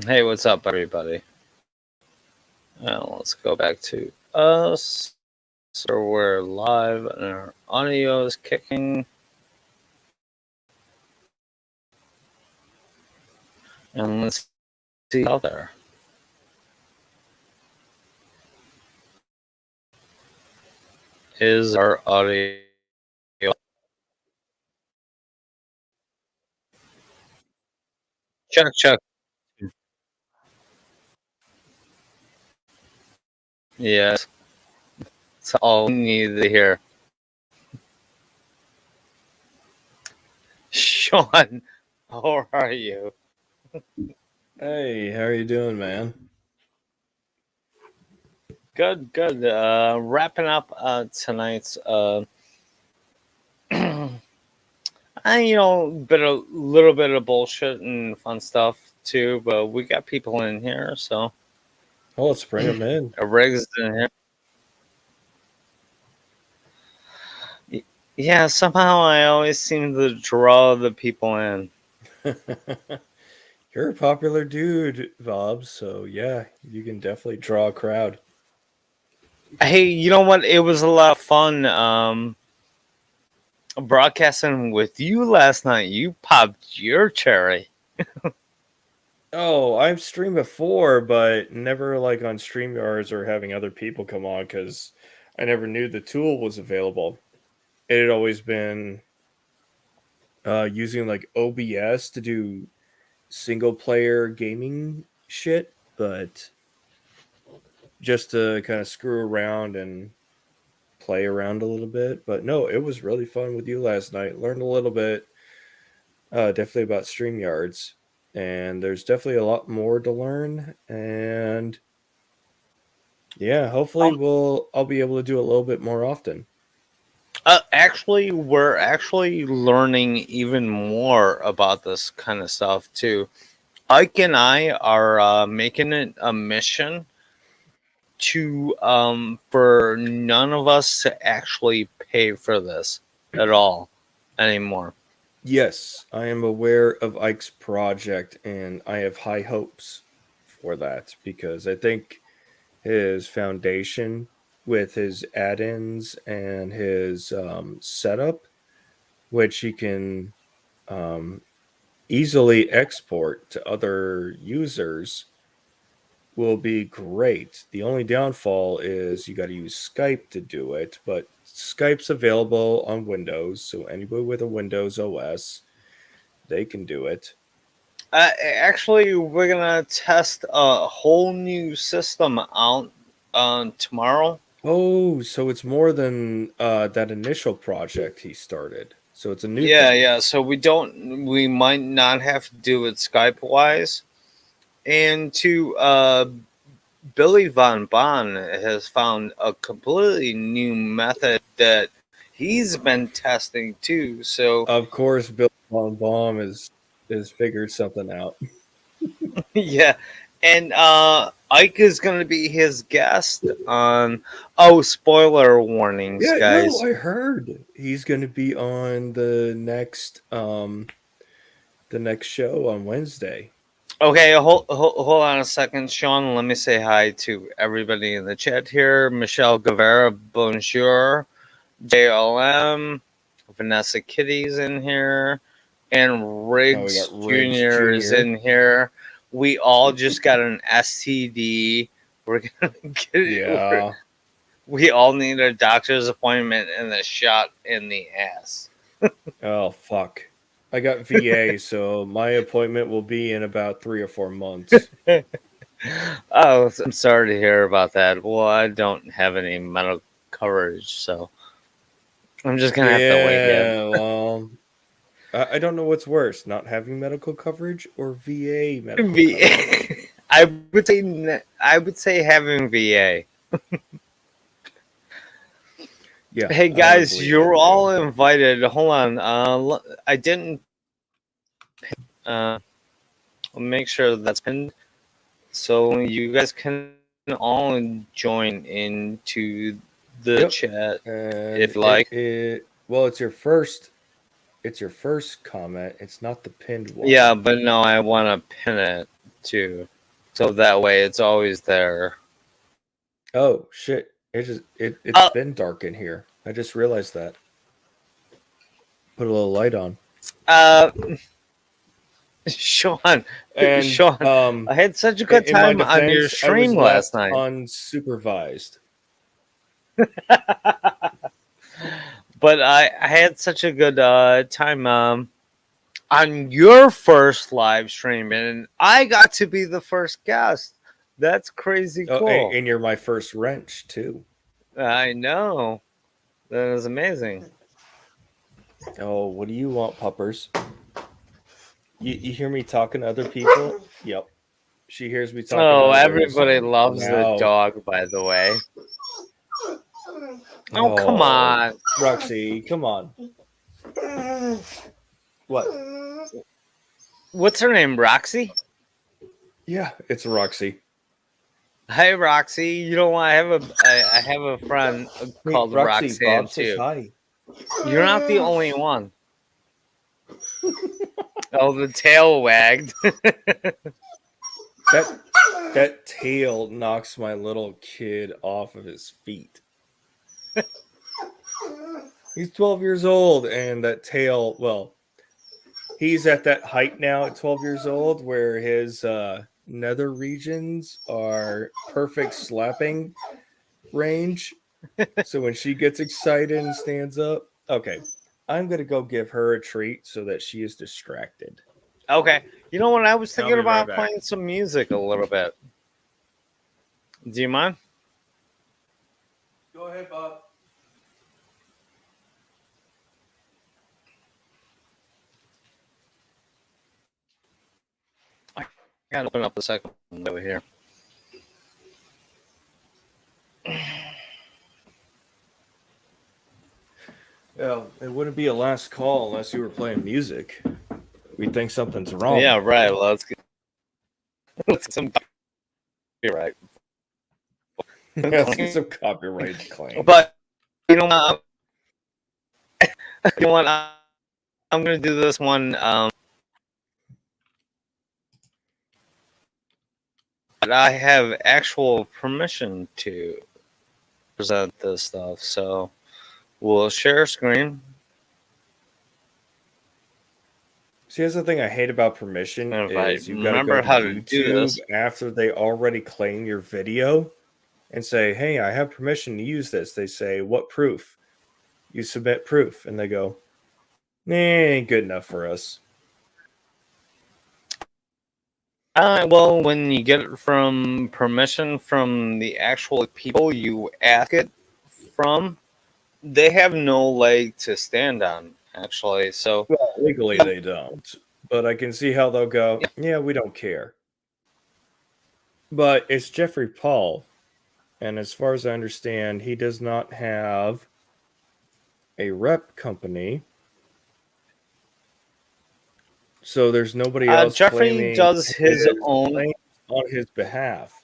Hey, what's up, everybody? Let's go back to us. So we're live and our audio is kicking. And let's see out there. Is our audio? Check, check. Yes, that's all we need to hear. Sean, how are you? Hey, how are you doing, man? Good, good. Wrapping up tonight's bit a little bit of bullshit and fun stuff too, but we got people in here, so Well, let's bring them in. Riggs in here. Yeah, somehow I always seem to draw the people in. You're a popular dude, Bob, so yeah, you can definitely draw a crowd. Hey, you know what? It was a lot of fun broadcasting with you last night. You popped your cherry. Oh, I've streamed before, but never like on StreamYards or having other people come on because I never knew the tool was available. It had always been using like OBS to do single player gaming shit, but just to kind of screw around and play around a little bit. But no, it was really fun with you last night. Learned a little bit, definitely about StreamYards, and there's definitely a lot more to learn. And yeah, hopefully Um, I'll be able to do a little bit more often. actually, we're actually learning even more about this kind of stuff too. Ike and I are making it a mission to for none of us to actually pay for this at all anymore. Yes, I am aware of Ike's project, and I have high hopes for that because I think his foundation with his add-ins and his setup, which he can um, easily export to other users, will be great. The only downfall is you got to use Skype to do it, but Skype's available on Windows, so anybody with a Windows OS, they can do it. Actually, we're gonna test a whole new system out tomorrow. Oh, so it's more than that initial project he started. So it's a new Yeah, thing. yeah. So we might not have to do it Skype wise. And to Billy Von Bon has found a completely new method that he's been testing too. So Of course, Bill Von Baum is figured something out. yeah, and Ike is going to be his guest on. Oh, spoiler warnings, Yeah, no, guys. I heard he's going to be on the next show on Wednesday. Okay, hold on a second, Sean. Let me say hi to everybody in the chat here. Michelle Guevara, bonjour. JLM, Vanessa Kitty's in here, and Oh, we got Riggs Riggs Jr. is Jr. in here. We all just got an STD. We're gonna get it. Yeah. We all need a doctor's appointment and a shot in the ass. Oh fuck. I got VA, so my appointment will be in about 3 or 4 months. Oh, I'm sorry to hear about that. Well, I don't have any medical coverage, so I'm just gonna have to wait it. Yeah, well, I don't know what's worse, not having medical coverage or VA medical coverage. VA. I would say having VA. Yeah, Hey I would guys, believe that you're too. all invited. Hold on. I didn't I'll make sure that's pinned so you guys can all join into the Yep. chat And if you like. well, it's your first. It's your first comment. It's not the pinned one. Yeah, but no, I want to pin it too, so that way it's always there. Oh shit! It's Oh, been dark in here. I just realized that. Put a little light on. uh, Sean, And Sean, I had such a good in my time on your defense, I was stream last left night. unsupervised. But I had such a good time on your first live stream, and I got to be the first guest. That's crazy Oh, cool. and you're my first wrench too. I know. That is amazing. Oh, what do you want, puppers? You hear me talking to other people? Yep. She hears me talking to Oh, others. everybody loves the Now- dog, by the way. Oh, come Oh, on. Roxy, come on. What? What's her name? Roxy? Yeah, it's Roxy. Hey, Roxy. You know what? I have a friend called Roxy, Roxanne Bob says too. hi. You're not the only one. Oh, the tail wagged. That tail knocks my little kid off of his feet. He's 12 years old, and that tail, well, he's at that height now at 12 years old where his nether regions are perfect slapping range. So when she gets excited and stands up, okay, I'm going to go give her a treat so that she is distracted. Okay. You know what? I was I'll thinking be right about back. playing some music a little bit. Do you mind? Go ahead, Bob. I gotta open up the second one over here. Yeah, it wouldn't be a last call unless you were playing music. We think something's wrong. Yeah, right. Let's get some copyright. Let's get some copyright claim. But you know what? You know what? I'm gonna do this one. But I have actual permission to present this stuff, so we'll share screen. See, that's the thing I hate about permission And if I is you got to remember go to how to do YouTube this. after they already claim your video and say, "Hey, I have permission to use this." They say, "What proof?" You submit proof, and they go, "Nah, ain't good enough for us." Well, when you get it from permission from the actual people you ask it from, they have no leg to stand on, actually. So, Well, legally they don't, but I can see how they'll go. Yeah, we don't care. But it's Jeffrey Paul, and as far as I understand, he does not have a rep company. So there's nobody else Jeffrey claiming does his own. claims on his behalf.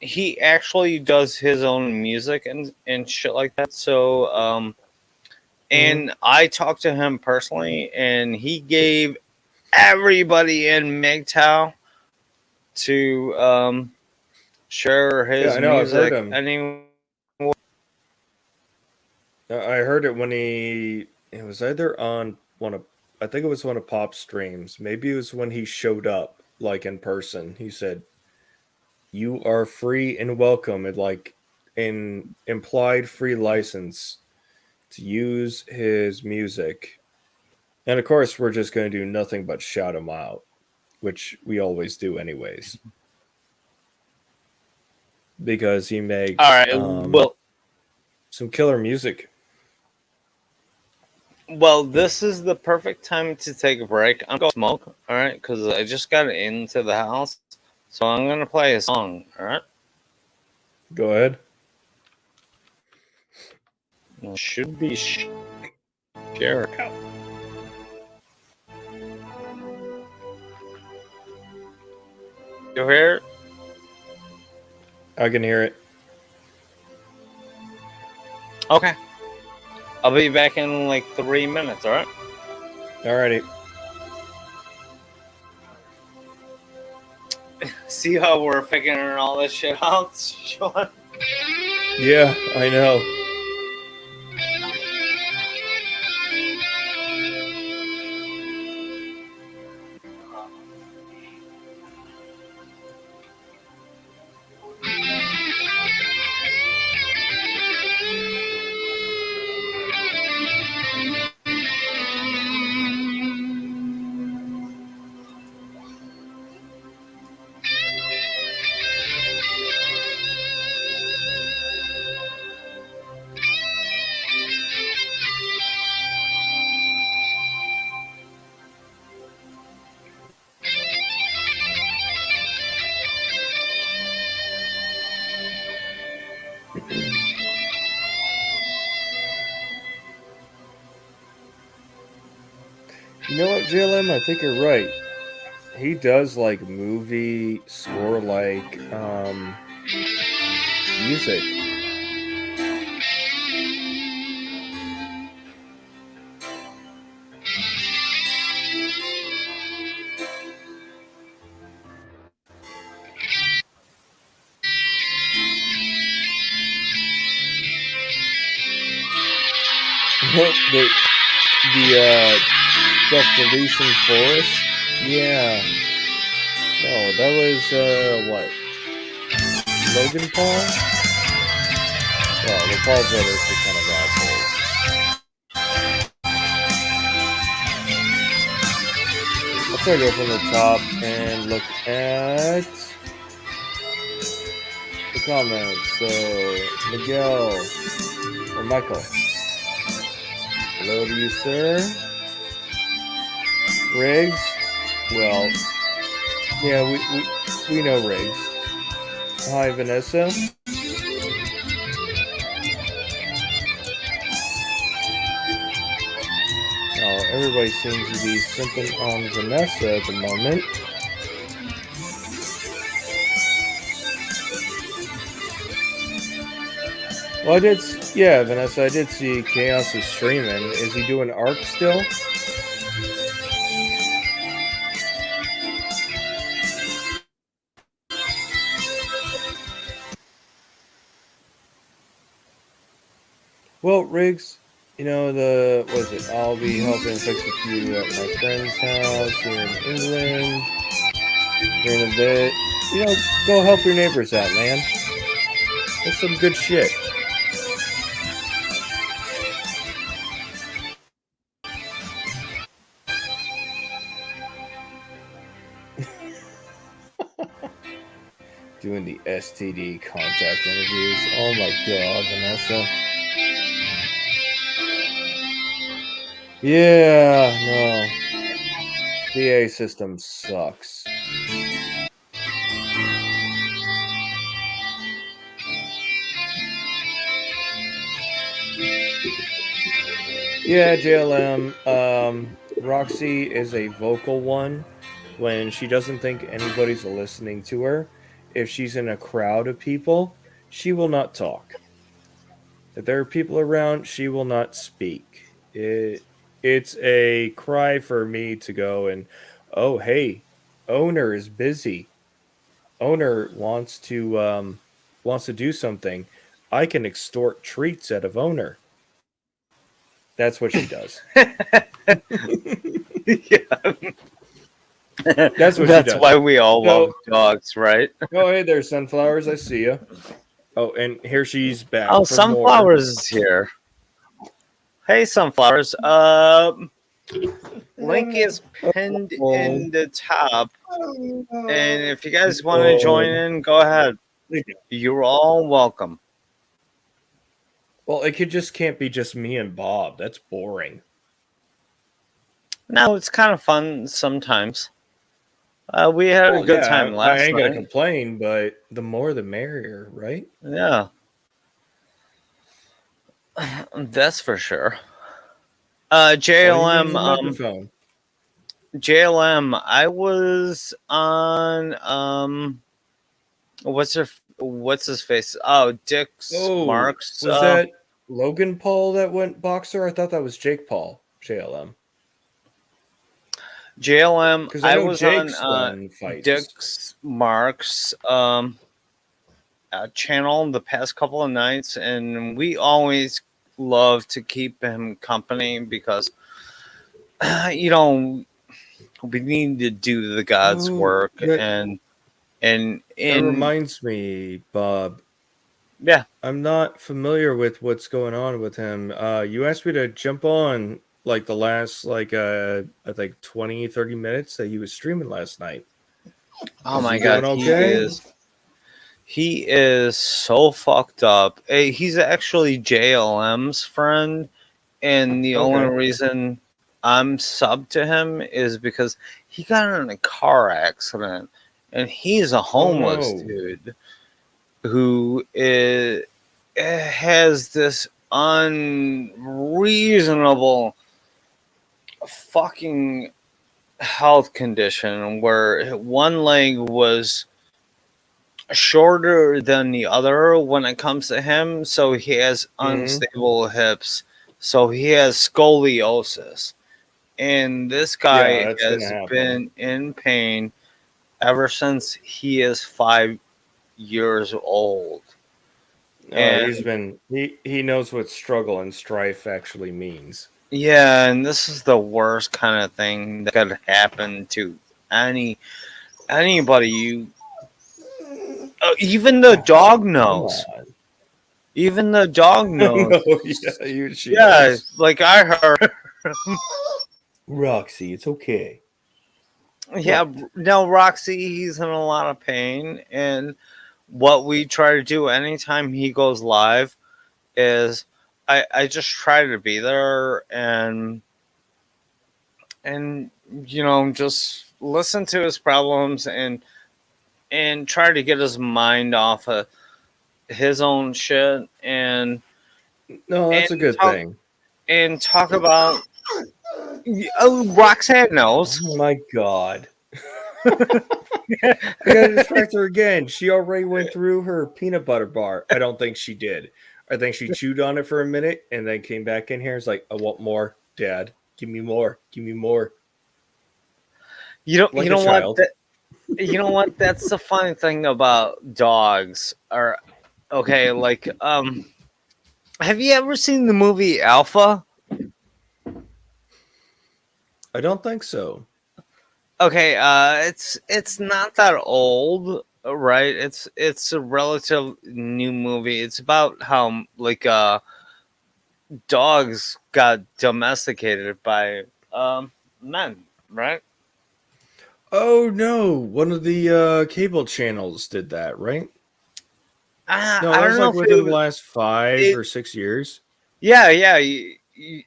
He actually does his own music and shit like that. So, and I talked to him personally, and he gave everybody in MGTOW to share his I know, I've heard music. him. I heard it when it was either on I think it was one of Pop's streams. Maybe it was when he showed up, like in person. He said, "You are free and welcome," and like an implied free license to use his music. And of course, we're just going to do nothing but shout him out, which we always do, anyways, because he makes All right. some killer music. Well, this is the perfect time to take a break. I'm going to smoke, all right, because I just got into the house. So I'm going to play a song, all right? Go ahead. It should be shared. You hear it? I can hear it. Okay. I'll be back in like 3 minutes. All right. Alrighty. See how we're figuring all this shit out, Sean? Yeah, I know. You know what, JLM? I think you're right. He does like movie score like music. the self-deletion forest. Yeah. No, that was what? Logan Paul? Well, the Paul brothers are kind of assholes. I'll try to go from the top and look at the comments. So, Miguel or Michael. Hello to you, sir. Riggs. Well, yeah, we know Riggs. Hi, Vanessa. Oh, everybody seems to be simping on Vanessa at the moment. Well, yeah, Vanessa, I did see Chaos is streaming. Is he doing Arc still? Well, Riggs, you know, what is it? I'll be helping fix a few at my friend's house here in England. Here in a bit. You know, go help your neighbors out, man. That's some good shit. Doing the STD contact interviews. Oh my god, Vanessa. Yeah, no. PA system sucks. Yeah, JLM. Roxy is a vocal one. When she doesn't think anybody's listening to her, if she's in a crowd of people, she will not talk. If there are people around, she will not speak. It's a cry for me to go and, oh hey, owner is busy. Owner wants to do something. I can extort treats out of owner. That's what she does. Yeah. That's what That's she does. why we all love dogs, right? Oh, hey there, Sunflowers. I see you. Oh, and here she's back. Oh, for Sunflowers more. is here. Hey, Sunflowers. Link is pinned in the top. And if you guys want to join in, go ahead. You're all welcome. Well, it can't be just me and Bob. That's boring. No, it's kind of fun sometimes. We had a good time last night. I ain't gonna complain, but the more the merrier, right? Yeah. That's for sure. JLM, JLM, I was on what's his face? Oh, Dick's Marks. Was that Logan Paul that went boxer? I thought that was Jake Paul, JLM. JLM. Because I I know was on Jake's won fights. Dick's Marks channel the past couple of nights, and we always love to keep him company because you know we need to do the God's Oh, work that that and reminds me, Bob. yeah. I'm not familiar with what's going on with him. You asked me to jump on like the last I think 20, 30 minutes that he was streaming last night. Oh Is my he doing God, okay? he is so fucked up. He's actually JLM's friend, and the only Okay. reason I'm sub to him is because he got in a car accident, and he's a Oh homeless no. dude who has this unreasonable fucking health condition where one leg was shorter than the other when it comes to him, so he has Hmm. unstable hips, so he has scoliosis. And this Yeah, guy that's gonna has happen. been in pain ever since he is 5 years old. No, And he knows what struggle and strife actually means. yeah, and this is the worst kind of thing that could happen to anybody. Even the Oh, dog come knows. on. Even the dog No, knows. yeah, she Yeah, knows. like I heard. Roxy, it's okay. Yeah, What? no, Roxy, he's in a lot of pain, and what we try to do anytime he goes live is I just try to be there and just listen to his problems and try to get his mind off of his own shit No, and that's a good talk thing. and talk about Roxanne knows. Oh my god. I gotta distract her again. She already went through her peanut butter bar. I don't think she did. I think she chewed on it for a minute and then came back in here. It's like, I want more, Dad. Give me more. Give me more. You Like a know what child. you know what? That's the funny thing about dogs. Or okay, like have you ever seen the movie Alpha? I don't think so. Okay, it's not that old, right? It's a relative new movie. It's about how like dogs got domesticated by men, right? Oh no, one of the cable channels did that, right? No, I that don't was know like if it within the was last five it. or 6 years. Yeah, yeah.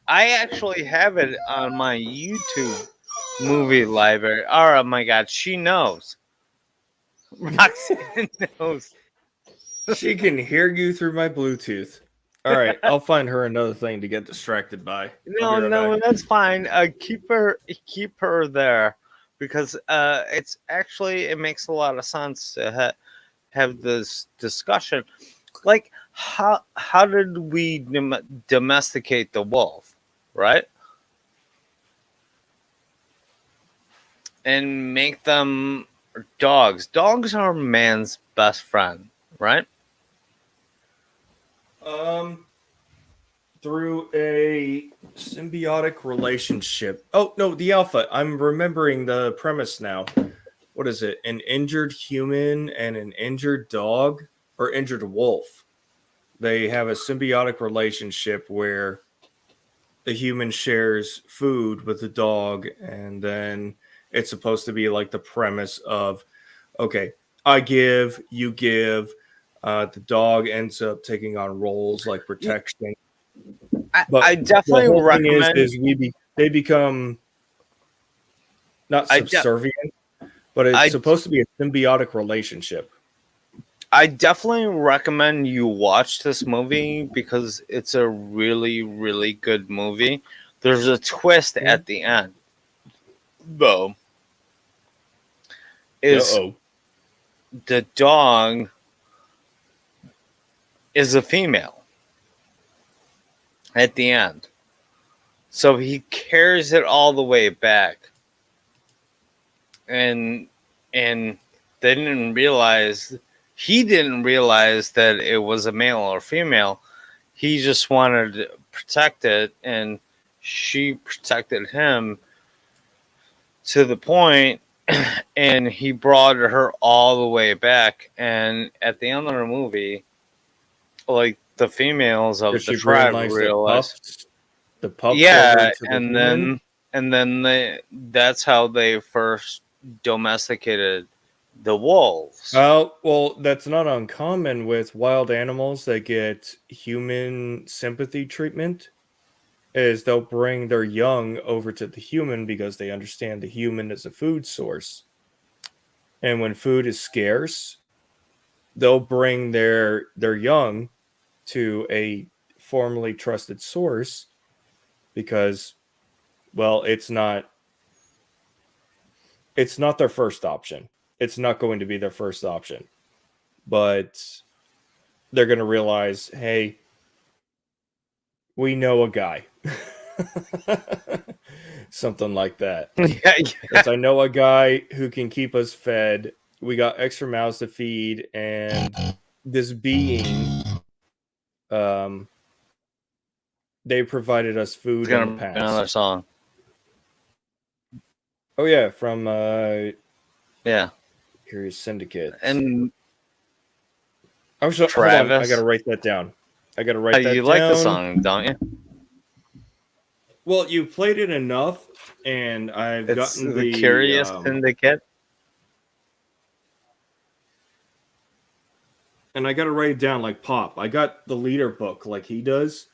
I actually have it on my YouTube movie library. Oh my god, she knows. Roxanne knows. She can hear you through my Bluetooth. All right, I'll find her another thing to get distracted by. I'll be No, right back. no, that's fine. Keep her there, because it's actually it makes a lot of sense to have this discussion. Like, how did we domesticate the wolf, right? And make them dogs. Dogs are man's best friend, right? Um, through a symbiotic relationship. Oh no, the alpha. I'm remembering the premise now. What is it? An injured human and an injured dog or injured wolf. They have a symbiotic relationship where the human shares food with the dog, and then it's supposed to be like the premise of, okay, I give, you give. The dog ends up taking on roles like protection. I But the definitely whole thing recommend. they become not I de- subservient, but it's I supposed to be a symbiotic relationship. I definitely recommend you watch this movie because it's a really, really good movie. There's a twist Uh at the end, though. Is oh. the dog is a female, at the end. So he carries it all the way back, and and they didn't realize he didn't realize that it was a male or female. He just wanted to protect it, and she protected him to the point, and he brought her all the way back. And at the end of the movie, like the females Does of the she bring tribe like realize, the pups over yeah, to the human? and then that's how they first domesticated the wolves. Well, that's not uncommon with wild animals that get human sympathy treatment. Is they'll bring their young over to the human because they understand the human is a food source. And when food is scarce, they'll bring their young to a formerly trusted source because, well, it's not their first option. It's not going to be their first option. But they're going to realize, hey, we know a guy. Something like that. Yeah, It's I know a guy who can keep us fed. We got extra mouths to feed, and this being, um, they provided us it's food in the gonna be another past. song. Oh yeah, from Yeah, Curious Syndicate. and Hold on, I Travis, gotta write that down. I gotta write that you like the down. song, don't you? Well, you played it enough, and I've It's gotten the Curious Syndicate. and I gotta write it down like Pop. I got the leader book like he does,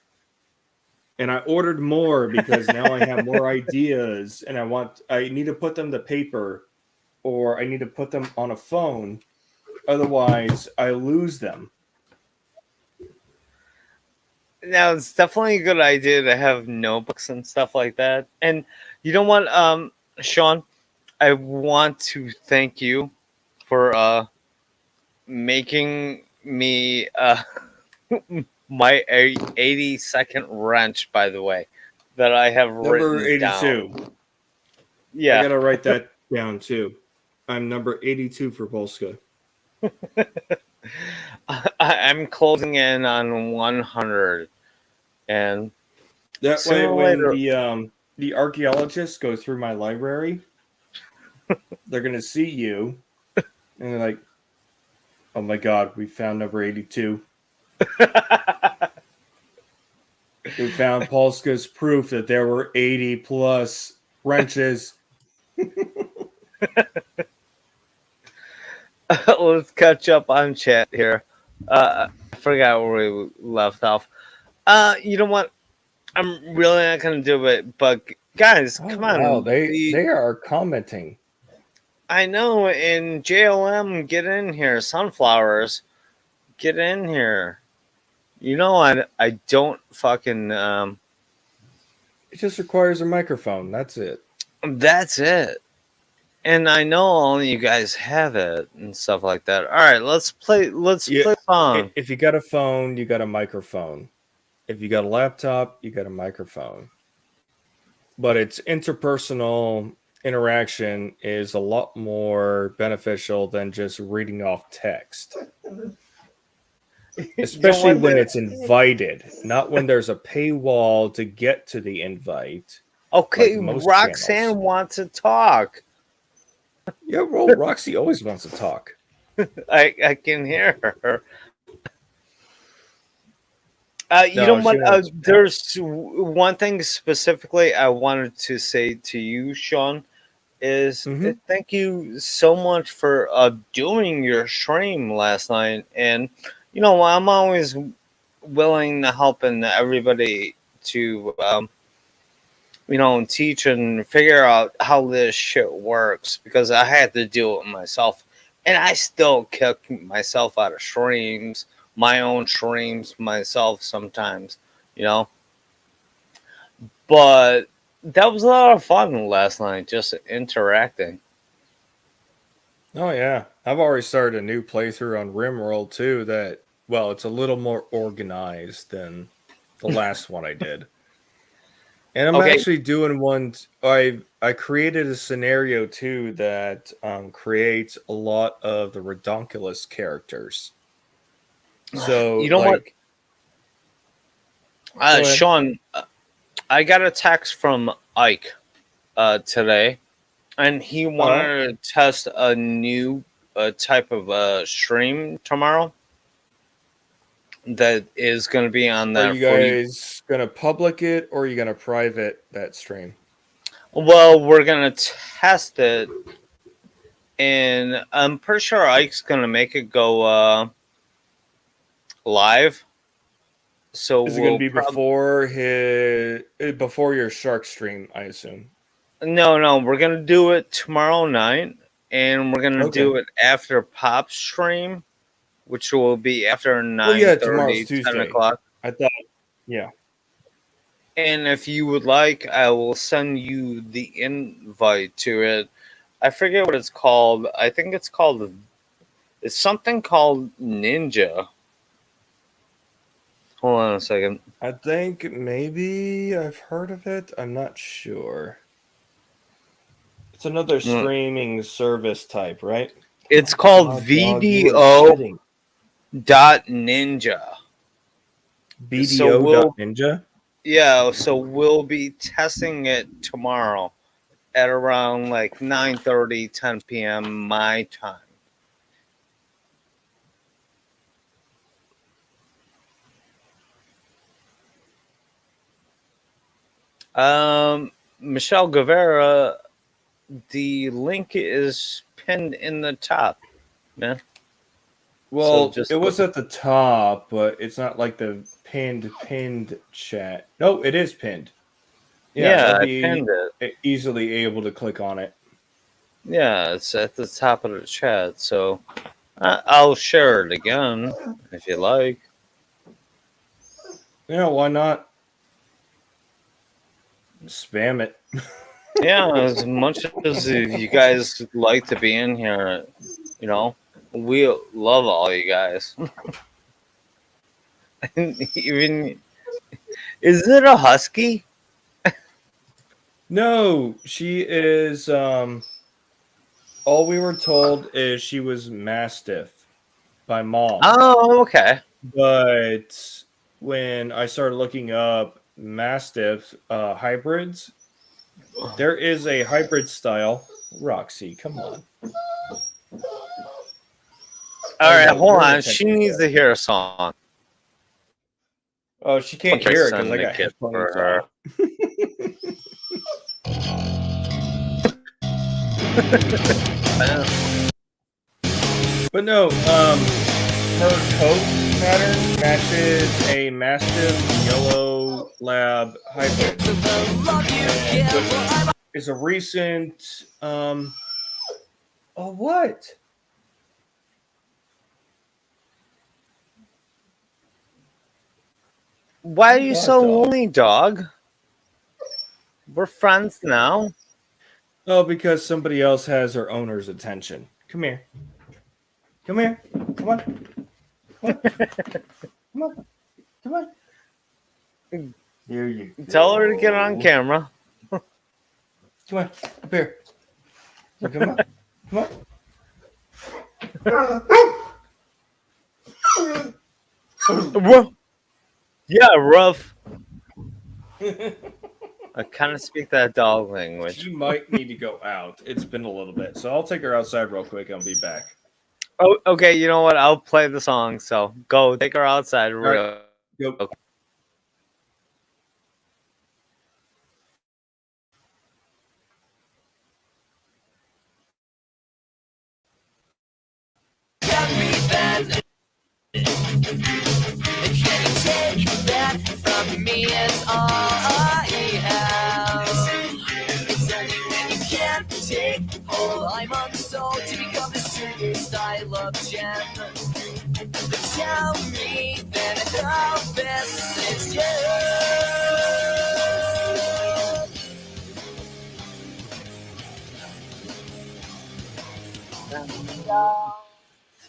and I ordered more because now I have more ideas, and I need to put them to paper, or I need to put them on a phone. Otherwise, I lose them. Now it's definitely a good idea to have notebooks and stuff like that. And you know what, Sean, I want to thank you for making me my 80-second wrench, by the way, that I have Number written down. 82. I Yeah. gotta write that down too. I'm number 82 for Polska. I'm closing in on 100, and That way, sooner or when later, the archaeologists go through my library, they're gonna see you, and they're like, "Oh my God, we found number 82. We found Polska's proof that there were 80 plus wrenches." let's catch up on chat here. I forgot where we left off. You know what? I'm really not gonna do it, but guys, come on. Wow, they are commenting. I know, in JLM, get in here. Sunflowers, get in here. You know, I don't fucking. It just requires a microphone. That's it. That's it. And I know all you guys have it and stuff like that. All right, let's play. Let's Yeah, play a song. if you got a phone, you got a microphone. If you got a laptop, you got a microphone. But it's interpersonal interaction is a lot more beneficial than just reading off text. Especially when it's invited, not when there's a paywall to get to the invite. Okay, like most Roxanne channels. wants to talk. Yeah, well, Roxy always wants to talk. I can hear her. You No, know she what? wants- There's one thing specifically I wanted to say to you, Sean, is Mhm. thank you so much for doing your stream last night. And you know, I'm always willing to help and everybody to you know, teach and figure out how this shit works, because I had to do it myself, and I still kick myself out of streams, my own streams myself sometimes, you know. But that was a lot of fun last night, just interacting. Oh yeah, I've already started a new playthrough on RimWorld too. That, well, it's a little more organized than The last one I did. And I'm Okay. actually doing one. I created a scenario too that creates a lot of the redonkulous characters. So, You know what, like, go ahead. Sean? I got a text from Ike today, and he Uh huh. wanted to test a new type of stream tomorrow that is going to be on Are that you free. guys gonna public it or are you gonna private that stream? Well, we're going to test it, and I'm pretty sure Ike's going to make it go live. So Is it gonna we'll be probably before your shark stream? I assume. no, we're gonna do it tomorrow night, and we're gonna Okay. do it after Pop stream, which will be after Well, yeah. 9:30, Tomorrow's 10 Tuesday. o'clock. I thought. Yeah. And if you would like, I will send you the invite to it. I forget what it's called. I think it's something called Ninja. Hold on a second. I think maybe I've heard of it. I'm not sure. It's another Mm. streaming service type, right? It's Oh, called God, dog, you are VDO shitting. dot Ninja. So we'll BDO.ninja. Yeah, so we'll be testing it tomorrow at around like 9:30, 10 p.m. my time. Michelle Guevara, the link is pinned in the top, man. So Well, just it was at the top, but it's not like the pinned chat. No, it is pinned. Yeah, yeah, I'll I be pinned it. easily able to click on it. Yeah, it's at the top of the chat. So I'll share it again if you like. Yeah, why not? Spam it. Yeah, as much as you guys like to be in here, you know, we love all you guys. Even is it a husky? No, she is. All we were told is she was Mastiff by mom. Oh, okay. But when I started looking up Mastiff hybrids, there is a hybrid style. Roxy, come on. All right, No, hold you're an on. She attention needs whore. to hear a song. Oh, she can't I'll hear it because send I the got kid for headphones her. on. But no, her coat pattern matches a Mastiff Yellow Lab hybrid. And it's a recent. Oh, what? Why are you What, so dog? lonely, dog? We're friends now. Oh, because somebody else has her owner's attention. Come here. Come here. Come on. Come on. Come on. Come on. Here you go. Tell her to get on camera. Come on. Up here. Come on. Come on. Yeah, rough. I kind of speak that dog language. She might need to go out. It's been a little bit. So I'll take her outside real quick. I'll be back. Oh, okay. You know what? I'll play the song. So go take her outside. Right. Go. Okay. I'm unsold to become the super style of gem. Tell me then how this is you.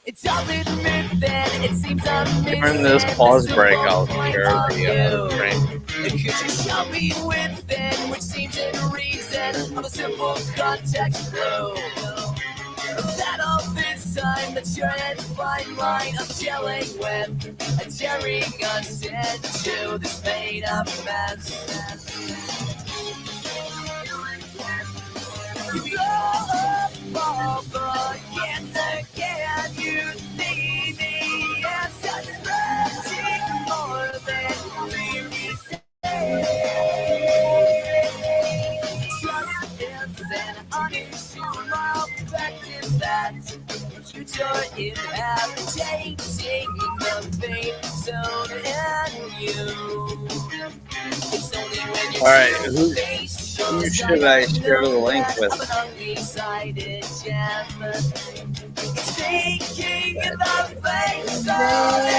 I'll admit that it seems I'm During this pause break, I'll share the stream. Could you show me within, which seems in reason of a simple context clue? That all this time that you're in fine line of dealing with and tearing us into this made up mess. You go up all the cancer, can you see me as such magic more than we say? Trust is an unusual perspective that you don't inhabiting the fate zone in you. It's only when you Alright, who should I share the link with? It's taking the face of it.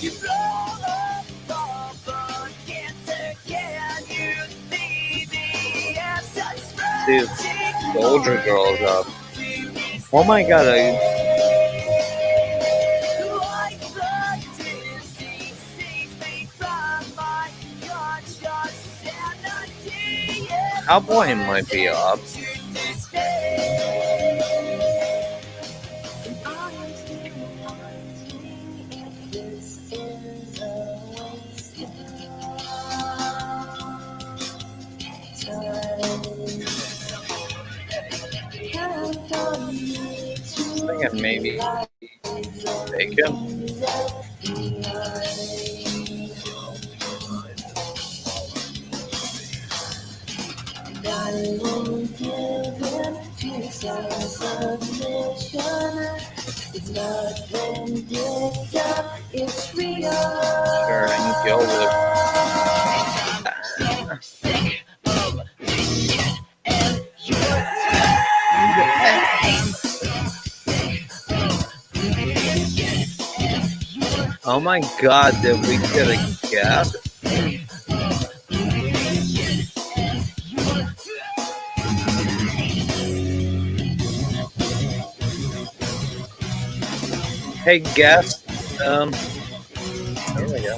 You blow up all the cancer, can you see the answers? Dude, the older girls up. Oh my god, Cowboy might be up. Thinking maybe bacon. Sure, and go with Oh my god, did we get a guest? Hey guest, there we go.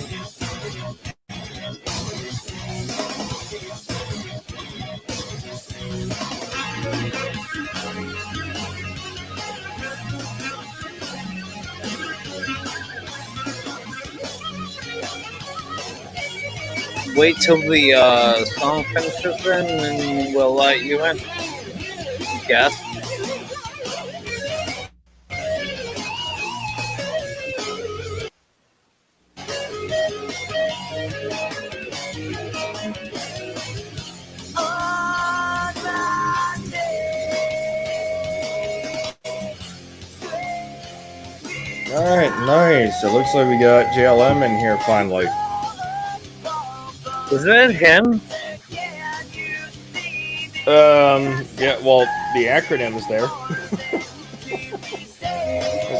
Wait till the song finishes then, and we'll let you in. Guest. All right, nice. It looks like we got JLM in here finally. Is that him? Yeah. Well, the acronym is there. Has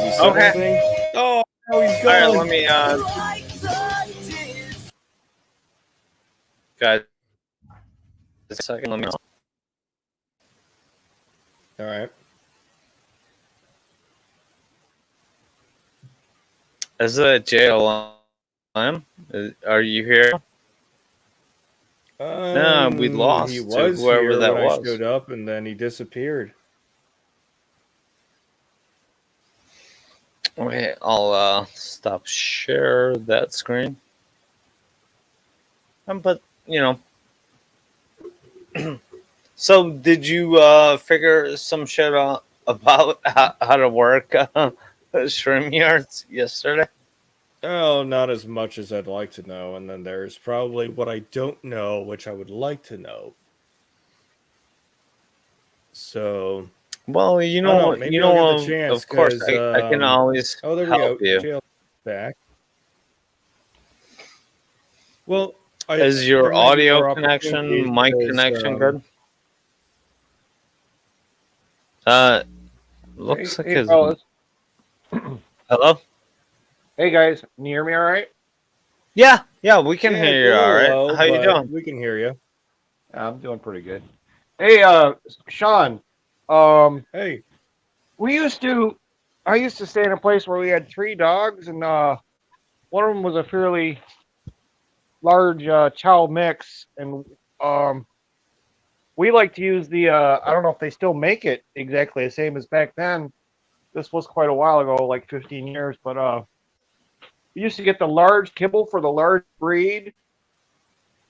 he said Okay. anything? Oh, no, he's All right, gone. let me guys, a second. Let me. All right. Is it JLM? Are you here? No, we lost He to was whoever here that when I was. showed up, and then he disappeared. Okay, I'll stop share that screen. But you know, so did you figure some shit out about how to work StreamYards yesterday? Oh, not as much as I'd like to know. And then there's probably what I don't know, which I would like to know. So, Well, you I don't know, know, maybe you I'll know, get the chance, of course, 'cause, I can always oh, there we help go. you. JL back. Well, Is your audio connection, mic connection good? Looks like his. fellas. Hello? Hey guys, can you hear me all right? Yeah, we can hear you all right. Low, How you but doing? We can hear you. I'm doing pretty good. Hey, Sean. Hey, I used to stay in a place where we had 3 dogs, and one of them was a fairly large chow mix, and um, we like to use the I don't know if they still make it exactly the same as back then. This was quite a while ago, like 15 years, but we used to get the large kibble for the large breed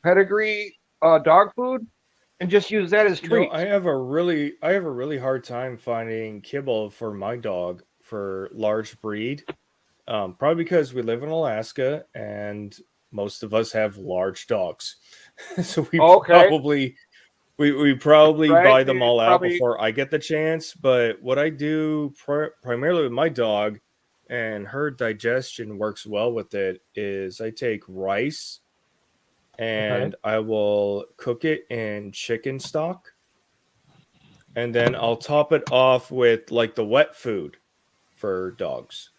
pedigree dog food, and just use that as You know, treats. I have a really hard time finding kibble for my dog for large breed. Probably because we live in Alaska and most of us have large dogs, so Okay, we probably right? buy them You all out probably before I get the chance. But what I do primarily with my dog, and her digestion works well with it, is I take rice okay. and I will cook it in chicken stock, and then I'll top it off with like the wet food for dogs.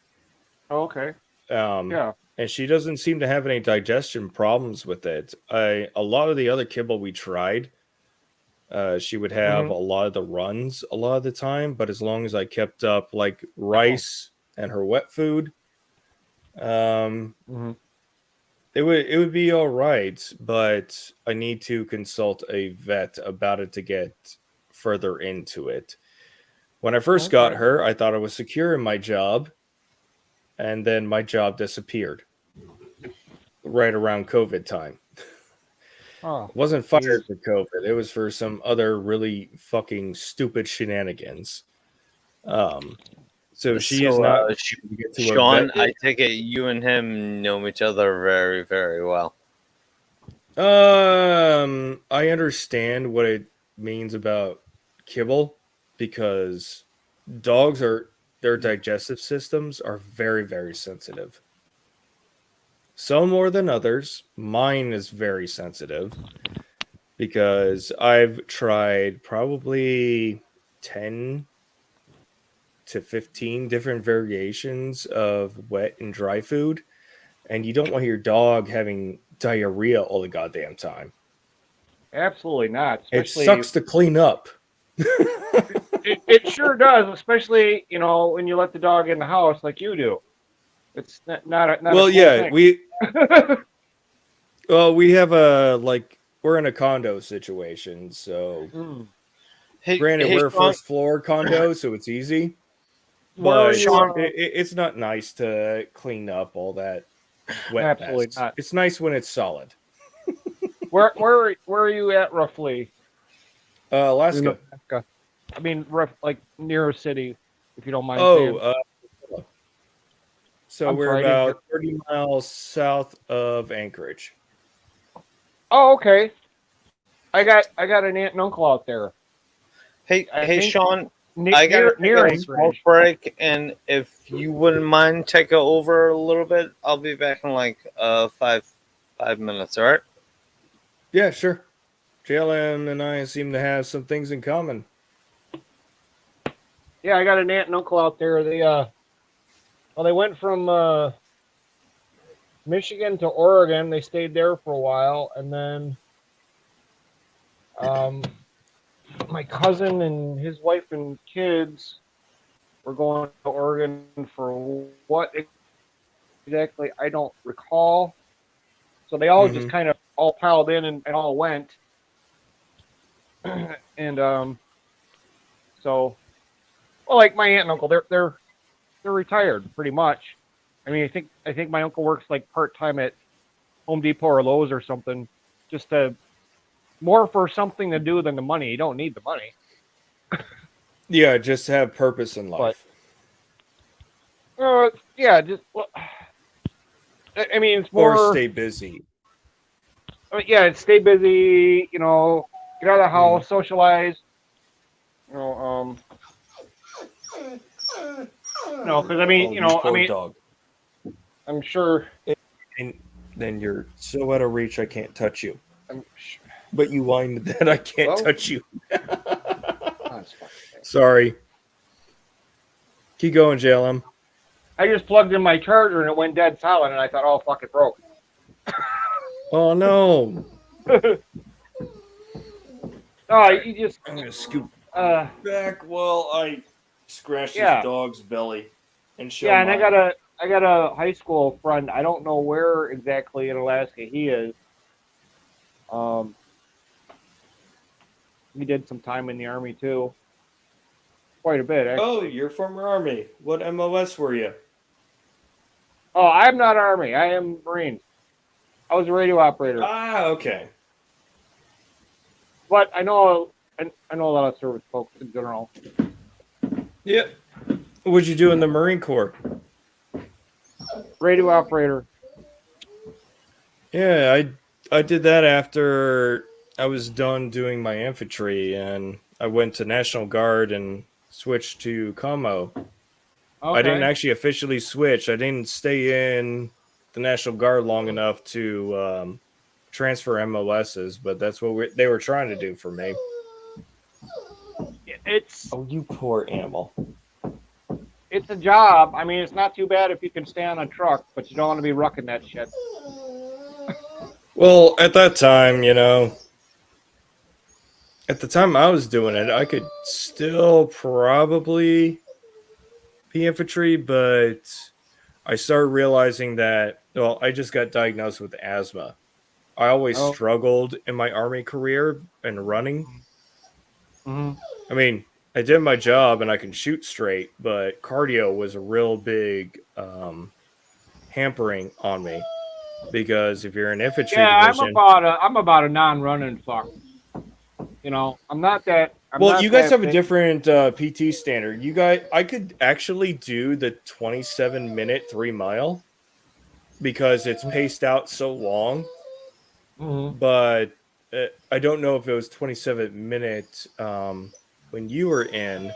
Okay, Um, yeah. and she doesn't seem to have any digestion problems with it. A lot of the other kibble we tried, she would have Mm-hmm. a lot of the runs a lot of the time, but as long as I kept up like Oh. rice and her wet food, um, Mm-hmm. it would be all right. But I need to consult a vet about it to get further into it. When I first got Okay. her, I thought I was secure in my job, and then my job disappeared right around COVID time. Oh, Wasn't geez. fired for COVID. It was for some other really fucking stupid shenanigans. Um, so she is So, not able to get to a Sean, vet. I take it you and him know each other very, very well. I understand what it means about kibble because dogs are their digestive systems are very, very sensitive. Some more than others. Mine is very sensitive because I've tried probably 10 to 15 different variations of wet and dry food, and you don't want your dog having diarrhea all the goddamn time. Absolutely not. It Especially sucks to clean up. it sure does. Especially when you let the dog in the house like you do. It's not a Well, cool yeah, thing. we have we're in a condo situation, so Mm. granted Hey, we're a Sean. first floor condo, so it's easy. Where are But you? it's not nice to clean up all that wet Absolutely mess. not. It's nice when it's solid. Where are you at roughly? Alaska. Alaska. I mean, like near a city, if you don't mind Oh, saying. so I'm we're sorry, I didn't hear. about 30 miles south of Anchorage. Oh, okay. I got an aunt and uncle out there. Hey, I hey, think Oh, Sean. I got near a small Anchorage. break, and if you wouldn't mind taking over a little bit, I'll be back in like 5 minutes. All right. Yeah, sure. JLM and I seem to have some things in common. Yeah, I got an aunt and uncle out there. They went from Michigan to Oregon. They stayed there for a while, and then my cousin and his wife and kids were going to Oregon for what exactly I don't recall. So they all just kind of all piled in and all went, and so well, like my aunt and uncle, they're retired pretty much. I mean, I think my uncle works like part time at Home Depot or Lowe's or something, just to more for something to do than the money. You don't need the money. Yeah, just have purpose in life. Yeah, just well, I mean, it's more. Or stay busy. Yeah, it's stay busy. Get out of the house, socialize. Because I mean, poor dog. I'm sure. And then you're so out of reach, I can't touch you. I'm sure. But you whined that I can't Well, touch you. that's fine. Sorry. Keep going, JLM. I just plugged in my charger and it went dead silent, and I thought, oh fuck, it broke. Oh no. Oh, you just I'm gonna scoot uh back while I scratch Yeah. this dog's belly and show Yeah, and mine. I got a high school friend. I don't know where exactly in Alaska he is. He did some time in the army too, quite a bit Oh, actually. you're former Army. What MOS were you? Oh, I'm not army. I am Marine. I was a radio operator, Ah, okay. but I know a lot of service folks in general. Yep. What'd you do in the Marine Corps? Radio operator. Yeah, I did that after I was done doing my infantry, and I went to National Guard and switched to commo. Okay. I didn't actually officially switch. I didn't stay in the National Guard long enough to transfer MOSs, but that's what they were trying to do for me. It's Oh, you poor animal. it's a job. I mean, it's not too bad if you can stay on a truck, but you don't want to be rucking that shit. Well, at that time, at the time I was doing it, I could still probably be infantry, but I started realizing that, well, I just got diagnosed with asthma. I always Oh. struggled in my Army career and running. Mm-hmm. I mean, I did my job and I can shoot straight, but cardio was a real big hampering on me. Because if you're an infantry Yeah, division, I'm about a non-running fuck. You know, I'm not that. I'm well, not you guys that have a big. different PT standard. I could actually do the 27-minute 3 mile because it's paced out so long. Mhm. But I don't know if it was 27 minutes when you were in.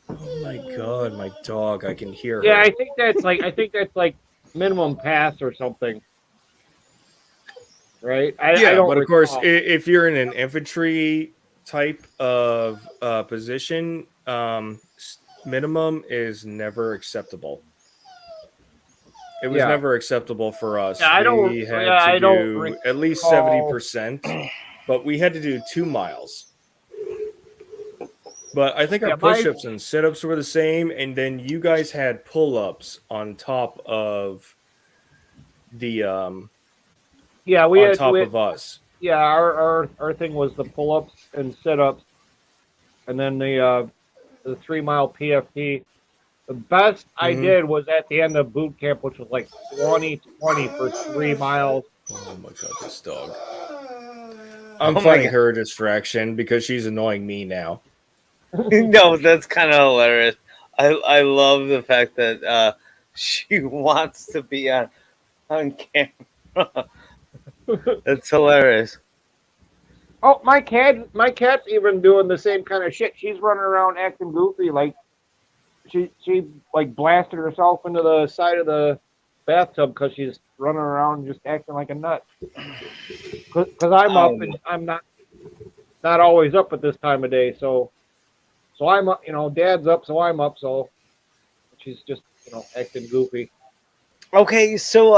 Oh my god, my dog! I can hear Yeah, her. I think that's like minimum pass or something, right? I don't but of course, recall. if you're in an infantry type of position, minimum is never acceptable. It was Yeah. never acceptable for us. Yeah, I don't. We had Yeah, to I don't do at least recall. 70%, but we had to do 2 miles. But I think our Yeah, my- push-ups and sit-ups were the same, and then you guys had pull-ups on top of the Yeah, we on had. top of us. Yeah, our thing was the pull-ups and sit-ups, and then the 3 mile PFT. The best I Mhm. did was at the end of boot camp, which was like 20 for 3 miles. Oh my god, this dog. I'm Oh my finding God. her a distraction because she's annoying me now. No, that's kind of hilarious. I love the fact that she wants to be on camera. That's hilarious. Oh, my cat's even doing the same kind of shit. She's running around acting goofy, like she like blasted herself into the side of the bathtub because she's running around just acting like a nut. Because I'm up and I'm not always up at this time of day, so I'm up. You know, Dad's up, so I'm up. So she's just acting goofy. Okay, so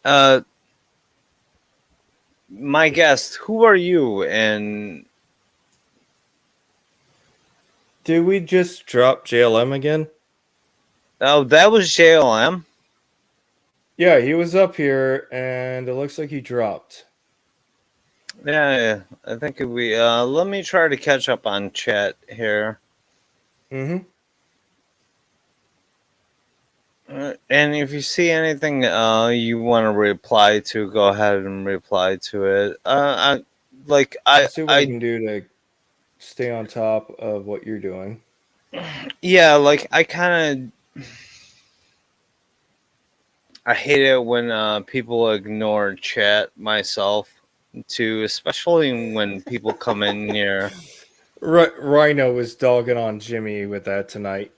uh, my guest, who are you? And Did we just drop JLM again? oh, that was JLM. Yeah, he was up here, and it looks like he dropped. Yeah, I think if we let me try to catch up on chat here. Mm-hmm. And if you see anything you want to reply to, go ahead and reply to it. Let's see what I can do to stay on top of what you're doing. Yeah, like I kind of I hate it when people ignore chat myself too, especially when people come in here. Rhino was dogging on Jimmy with that tonight.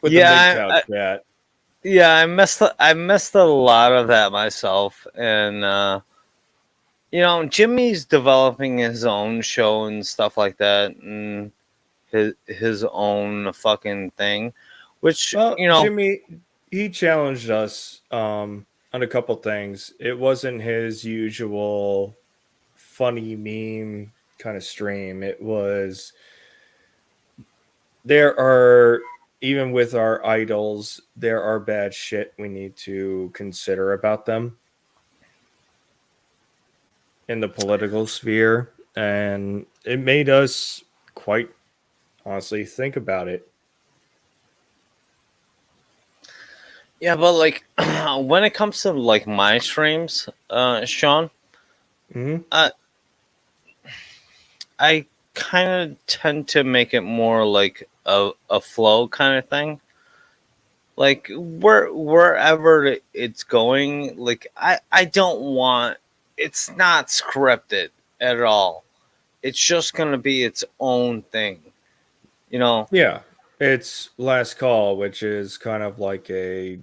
With Yeah, the MGTOW chat. Yeah, I missed a lot of that myself, and Jimmy's developing his own show and stuff like that, and his own fucking thing, which Well, Jimmy, he challenged us on a couple things. It wasn't his usual funny meme kind of stream. It was there are even with our idols, there are bad shit we need to consider about them in the political sphere, and it made us quite honestly think about it. Yeah, but like when it comes to like my streams, Sean, Hmm. I kind of tend to make it more like a flow kind of thing. Like wherever it's going, like I don't want it's not scripted at all. It's just gonna be its own thing, you know. Yeah, it's last call, which is kind of like an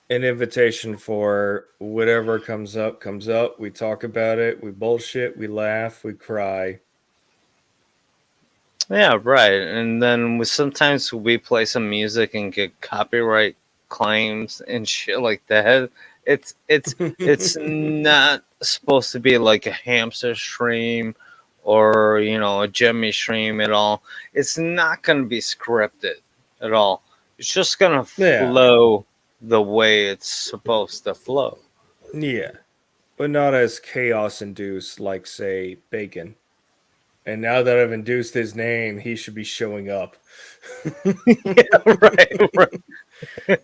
invitation for whatever comes up comes up. We talk about it, we bullshit, we laugh, we cry. Yeah, right. And then sometimes we play some music and get copyright claims and shit like that. It's not supposed to be like a hamster stream or a Jimmy stream at all. It's not going to be scripted at all. It's just going to Yeah, flow the way it's supposed to flow. yeah, but not as chaos induced like say Bacon. And now that I've induced his name, he should be showing up. Yeah, right, right.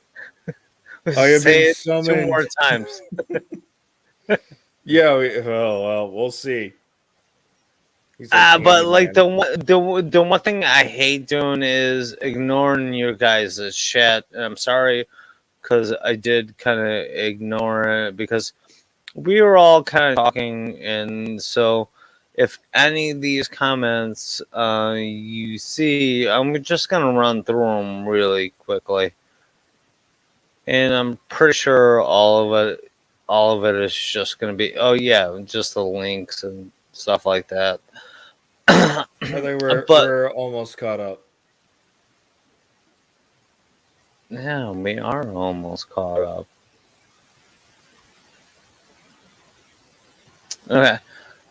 I have Say been it two summoned. more times. Yeah, well, we'll see. He's like But like Candyman. the one thing I hate doing is ignoring your guys' chat. And I'm sorry because I did kind of ignore it because we were all kind of talking, and so if any of these comments you see, I'm just gonna run through them really quickly, and I'm pretty sure all of it is just gonna be oh yeah, just the links and stuff like that. I think But we're almost caught up. yeah, we are almost caught up. Okay,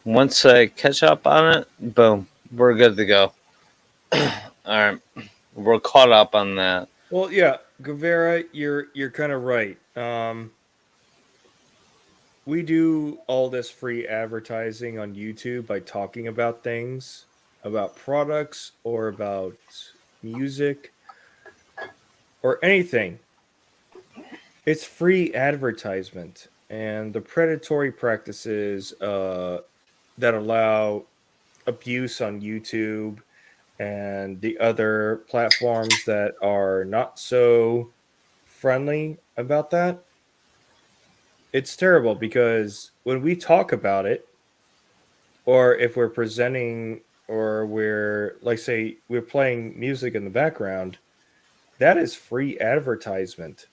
once I catch up on it, boom, we're good to go. All right, we're caught up on that. Well, yeah, Guevara, you're kind of right. We do all this free advertising on YouTube by talking about things, about products or about music or anything. It's free advertisement, and the predatory practices that allow abuse on YouTube and the other platforms that are not so friendly about that, it's terrible because when we talk about it, or if we're presenting, or we're like, say, we're playing music in the background, that is free advertisement.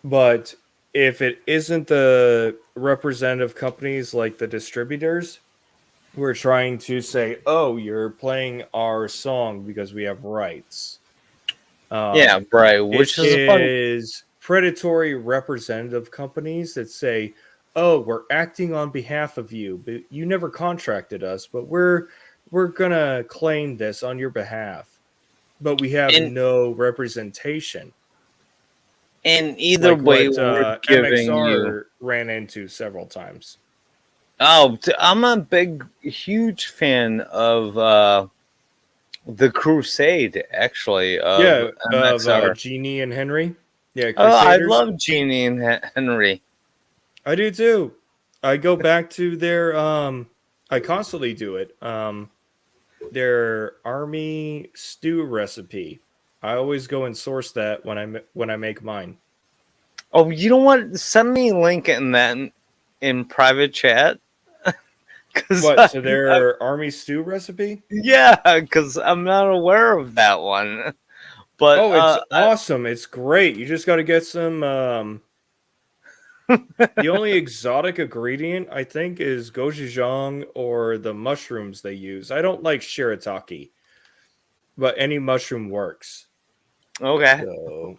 But if it isn't the representative companies like the distributors, we're trying to say, oh, you're playing our song because we have rights. Yeah, right. Which It is a fun. is predatory representative companies that say, "Oh, we're acting on behalf of you, but you never contracted us, but we're gonna claim this on your behalf, but we have In no representation." either Like way, what we're giving you. MXR ran into several times. Oh, I'm a huge fan of the Crusade. Actually, Yeah, of of MXR. Genie and Henry. Yeah, Oh, I Crusaders. love Jeannie and Henry. I do too. I go back to their I constantly do it. Their army stew recipe. I always go and source that when I make mine. Oh, you know what? Send me a link in that in private chat. Cause What, to their army stew recipe? yeah, because I'm not aware of that one. But Oh, it's awesome. It's great. You just got to get some the only exotic ingredient I think is gochujang or the mushrooms they use. I don't like shirataki, but any mushroom works. okay. So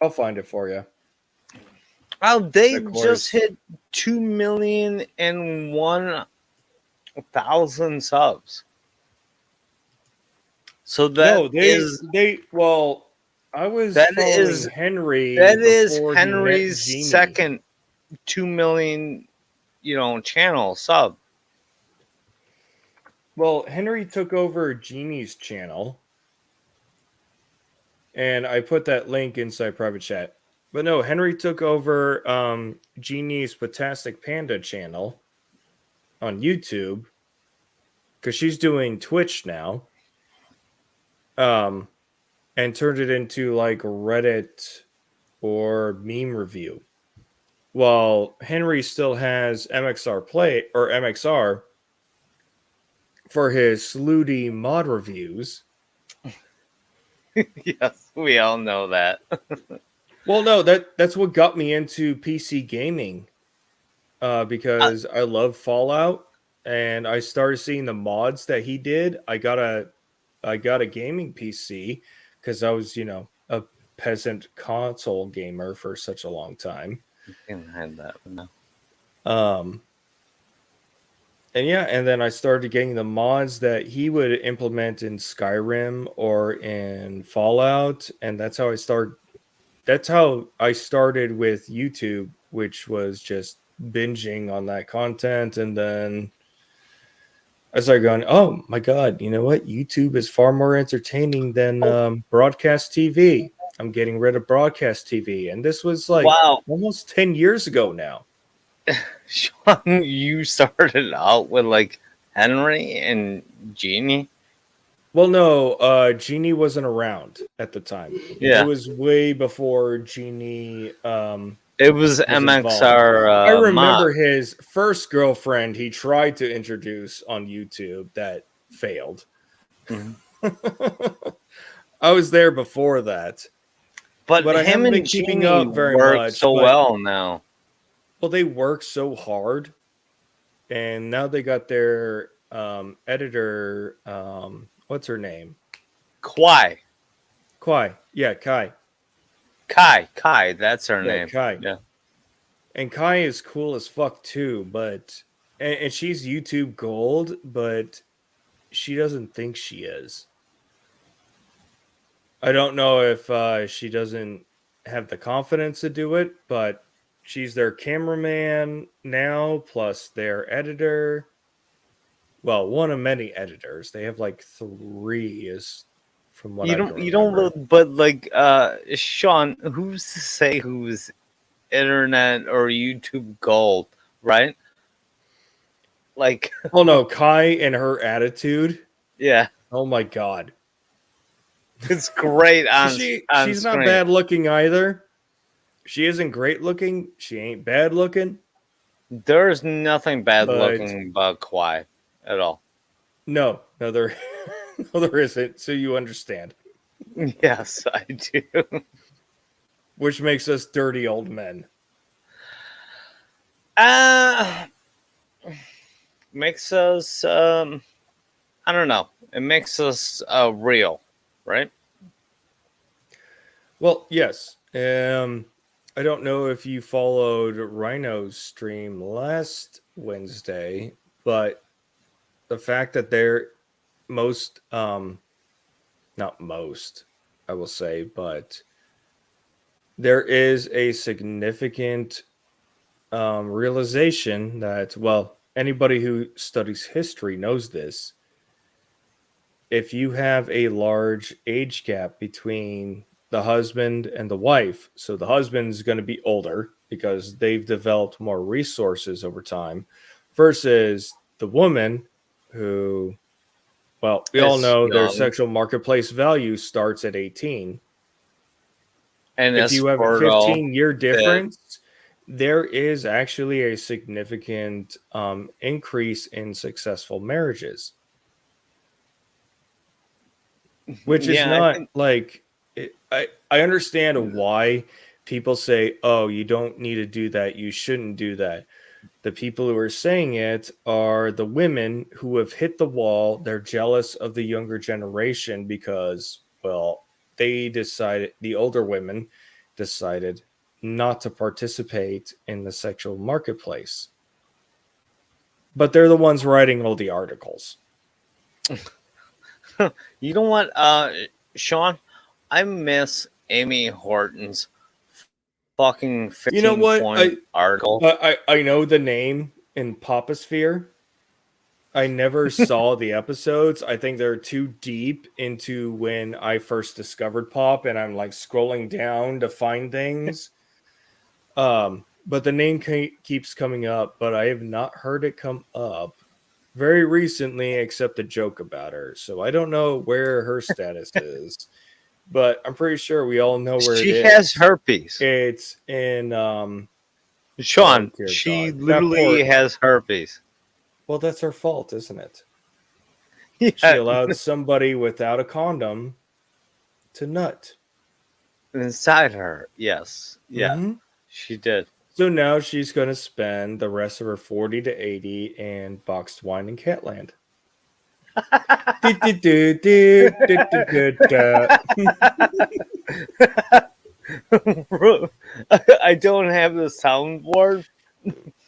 I'll find it for you. Oh, they Of course. just hit 2,001,000 subs. So No, they well, I was that following is Henry that is before he met Henry's Genie. second 2 million, channel sub. Well, Henry took over Genie's channel, and I put that link inside private chat. But no, Henry took over Genie's Fantastic Panda channel on YouTube because she's doing Twitch now, and turned it into like Reddit or meme review. While Henry still has MXR Play or MXR for his Slooty mod reviews. Yes, we all know that. Well, no, that's what got me into PC gaming, because I love Fallout, and I started seeing the mods that he did. I got a gaming PC because I was, a peasant console gamer for such a long time. You can hide that now. And yeah, and then I started getting the mods that he would implement in Skyrim or in Fallout, and that's how I started with YouTube, which was just binging on that content. And then I started going, oh my God, you know what? YouTube is far more entertaining than broadcast TV. I'm getting rid of broadcast TV. And this was like almost 10 years ago now. Sean, you started out with like Henry and Genie. Well, no, Genie wasn't around at the time. Yeah. It was way before Genie It was MXR. I remember mod. his first girlfriend he tried to introduce on YouTube that failed. Mhm. I was there before that. But I him haven't been and keeping Genie up very work much, so but- well now. Well, they work so hard, and now they got their editor. What's her name? Kai. Yeah, Kai. Kai, that's her Yeah, name. Kai. Yeah. And Kai is cool as fuck too, but and she's YouTube gold, but she doesn't think she is. I don't know if she doesn't have the confidence to do it, but she's their cameraman now, plus their editor. Well, one of many editors. They have like 3, is from what You I don't. can You don't. remember. But like, Sean, who's to say who's internet or YouTube gold, right? Like, Oh no, Kai and her attitude. yeah, Oh my God. it's great on. on She's screen. not bad looking either. She isn't great looking. She ain't bad looking. There's nothing bad But- looking about Kawhi at all. No, there, no, there isn't. So you understand, Yes, I do. which makes us dirty old men. Makes us. I don't know. It makes us real, right? Well, yes. I don't know if you followed Rhino's stream last Wednesday, but the fact that they're most, not most, I will say, but there is a significant realization that, well, anybody who studies history knows this. If you have a large age gap between the husband and the wife, so the husband's going to be older because they've developed more resources over time, versus the woman who, well, we all Is know their young. sexual marketplace value starts at 18. And If it's you have a fertile. 15-year difference, there is actually a significant increase in successful marriages. Which is Yeah, I not think- like I understand why people say, "Oh, you don't need to do that. You shouldn't do that." The people who are saying it are the women who have hit the wall. They're jealous of the younger generation because, well, they decided, the older women decided not to participate in the sexual marketplace. But they're the ones writing all the articles. You know what, Sean? I miss Amy Horton's fucking 15 You know what? point article. I know the name in Poposphere. I never saw the episodes. I think they're too deep into when I first discovered Pop, and I'm like scrolling down to find things. But the name keeps coming up, but I have not heard it come up very recently, except a joke about her. So I don't know where her status is, but I'm pretty sure we all know where She it is. has herpes. It's in Sean, oh, dear she God. That literally poor- has herpes. Well, that's her fault, isn't it? Yeah. She allowed somebody without a condom to nut. Inside her. Yes. Yeah, Mhm. she did. So now she's going to spend the rest of her 40 to 80 in boxed wine in Catland. I don't have the soundboard.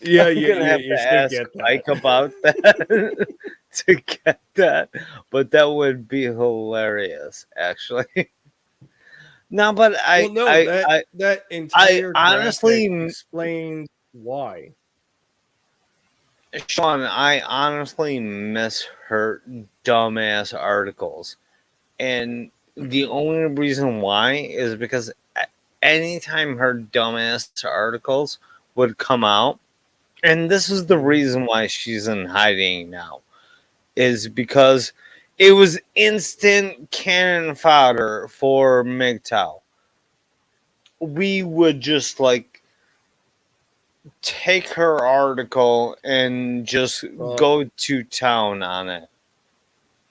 Yeah, I'm gonna have you to should ask get that. Mike about that to get that, but that would be hilarious, actually. No, but Well, no, that entire honestly- graphic explains why. Sean, I honestly miss her dumbass articles, and the only reason why is because anytime her dumbass articles would come out, and this is the reason why she's in hiding now, is because it was instant cannon fodder for MGTOW. We would just like take her article and just Well- go to town on it.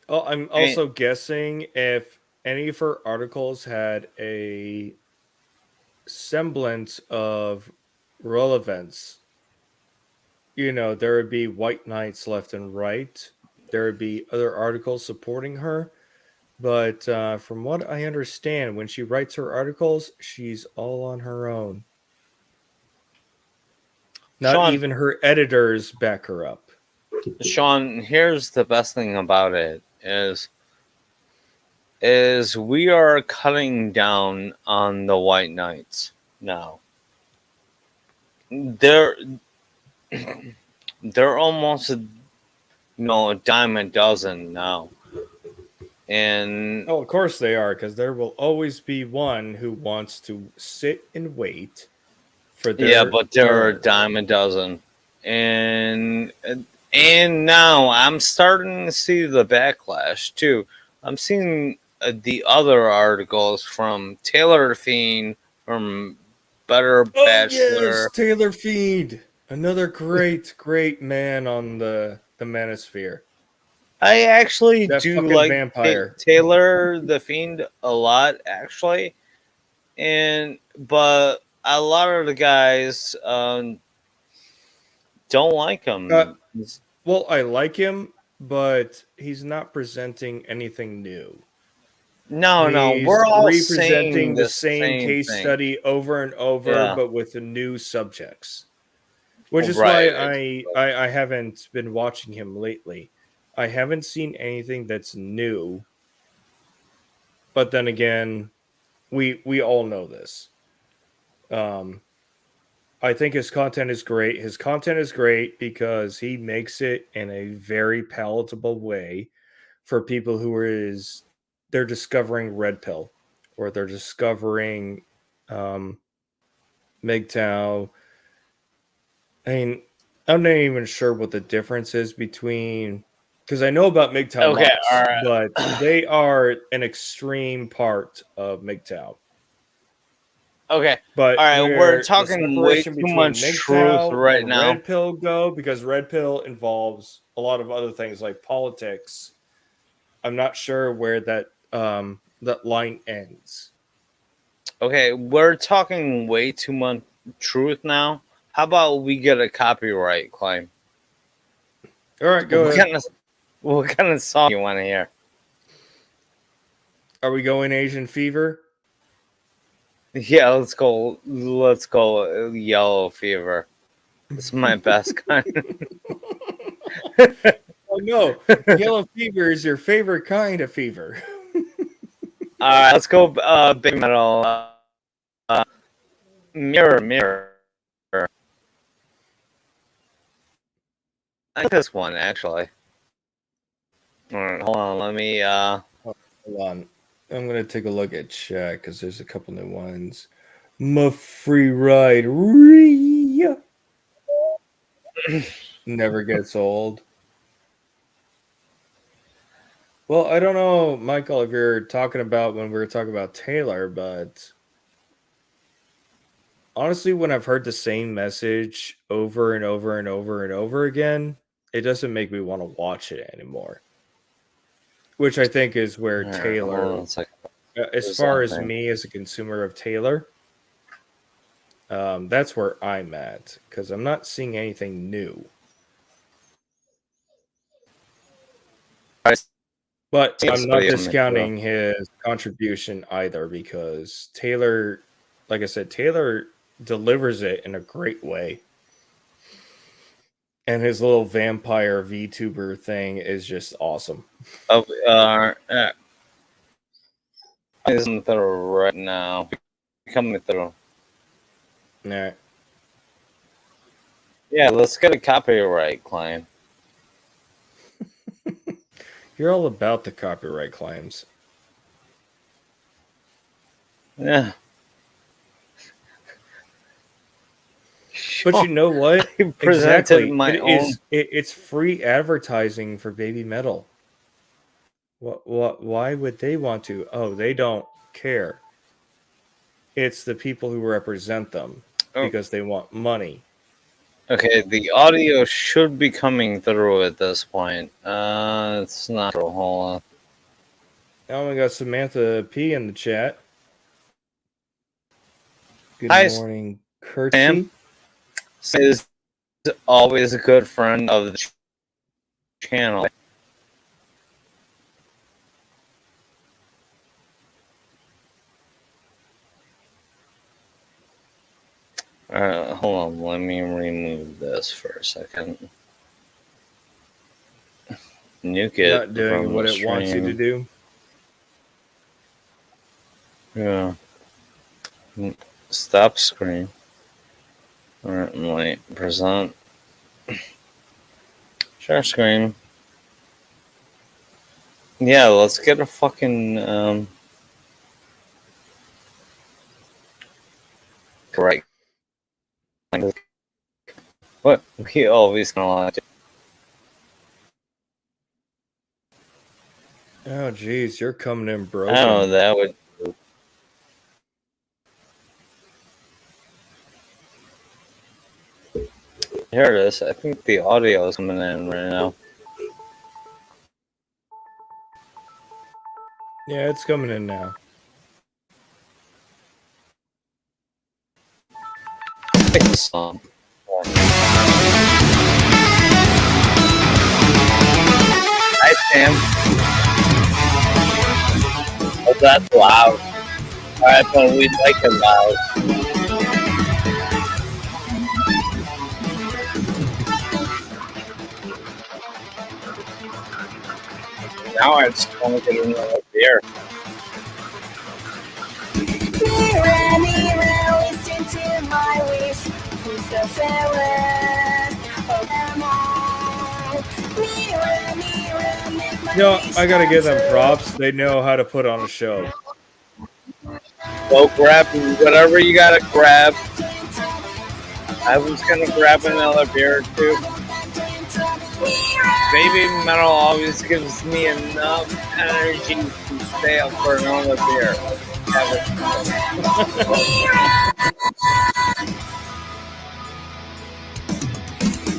Oh, I'm also guessing if any of her articles had a semblance of relevance, there would be white knights left and right. There would be other articles supporting her. But from what I understand, when she writes her articles, she's all on her own. Not Sean- even her editors back her up. Sean, here's the best thing about it is we are cutting down on the white knights now. They're almost a dime a dozen now. And Oh, of course they are, because there will always be one who wants to sit and wait for their yeah, but they're a turn. dime a dozen. And now I'm starting to see the backlash too. I'm seeing the other articles from Taylor Fiend, from Better Oh, Bachelor. yes, Taylor Fiend, another great man on the manosphere. I actually That do fucking like vampire. Taylor the Fiend a lot, actually, but a lot of the guys don't like him. Well, I like him, but he's not presenting anything new. No, He's we're all representing saying the same case thing. study over and over, Yeah. but with the new subjects. Which is Right. why I haven't been watching him lately. I haven't seen anything that's new. But then again, we all know this. I think his content is great. His content is great because he makes it in a very palatable way for people they're discovering Red Pill, or they're discovering MGTOW. I mean, I'm not even sure what the difference is between, because I know about MGTOW, Okay, lots, all right. but they are an extreme part of MGTOW. Okay, But all right, where we're the talking way separation too between much MGTOW truth right and now. Red Pill go, because Red Pill involves a lot of other things like politics. I'm not sure where that line ends. Okay, we're talking way too much truth now. How about we get a copyright claim? All right, go ahead. What kind of song you want to hear? Are we going Asian Fever? Yeah, let's go. Let's go. Yellow fever. It's my best kind. Oh no, yellow fever is your favorite kind of fever. All right, let's go. Big metal. Mirror, mirror. I like this one actually. All right, hold on. Let me. Hold on. I'm gonna take a look at chat because there's a couple new ones. My free ride. Ree- Never gets old. Well, I don't know, Michael, if you're talking about when we were talking about Taylor, but honestly, when I've heard the same message over and over and over and over again, it doesn't make me want to watch it anymore. Which I think is where All right, hold Taylor, on a second. as There's far as something. me as a consumer of Taylor, that's where I'm at because I'm not seeing anything new. But I'm not discounting his contribution either because Taylor, like I said, Taylor delivers it in a great way. And his little vampire VTuber thing is just awesome. Isn't through right now. Coming through. Nah. Yeah, let's get a copyright claim. You're all about the copyright claims. Yeah. But you know what? I presented my own. It's free advertising for Baby Metal. What? Why would they want to? Oh, they don't care. It's the people who represent them because they want money. Okay, the audio should be coming through at this point. It's not. Hold on. Now we got Samantha P in the chat. Good Hi, morning, Curtsy. Sam. Is always a good friend of the channel. Hold on. Let me remove this for a second. Nuke it. Not doing what it wants you to do. Yeah. Stop screen. Alright, wait. Present. Share screen. Yeah, let's get a fucking correct. What? We always gonna like it. Oh, geez, you're coming in broken. Oh, that would. Here it is. I think the audio is coming in right now. Yeah, it's coming in now. Pick the song. Hi, Sam. Oh, that's loud. Alright, but we like it loud. Now I just want to get another beer. Mirror, mirror, listen to my wish. Who's the fairest of them all? Mirror, mirror, make my wish I gotta give them come props. They know how to put on a show. Go grab whatever you gotta grab. I was gonna grab another beer too. Baby Metal always gives me enough energy to stay up for another beer.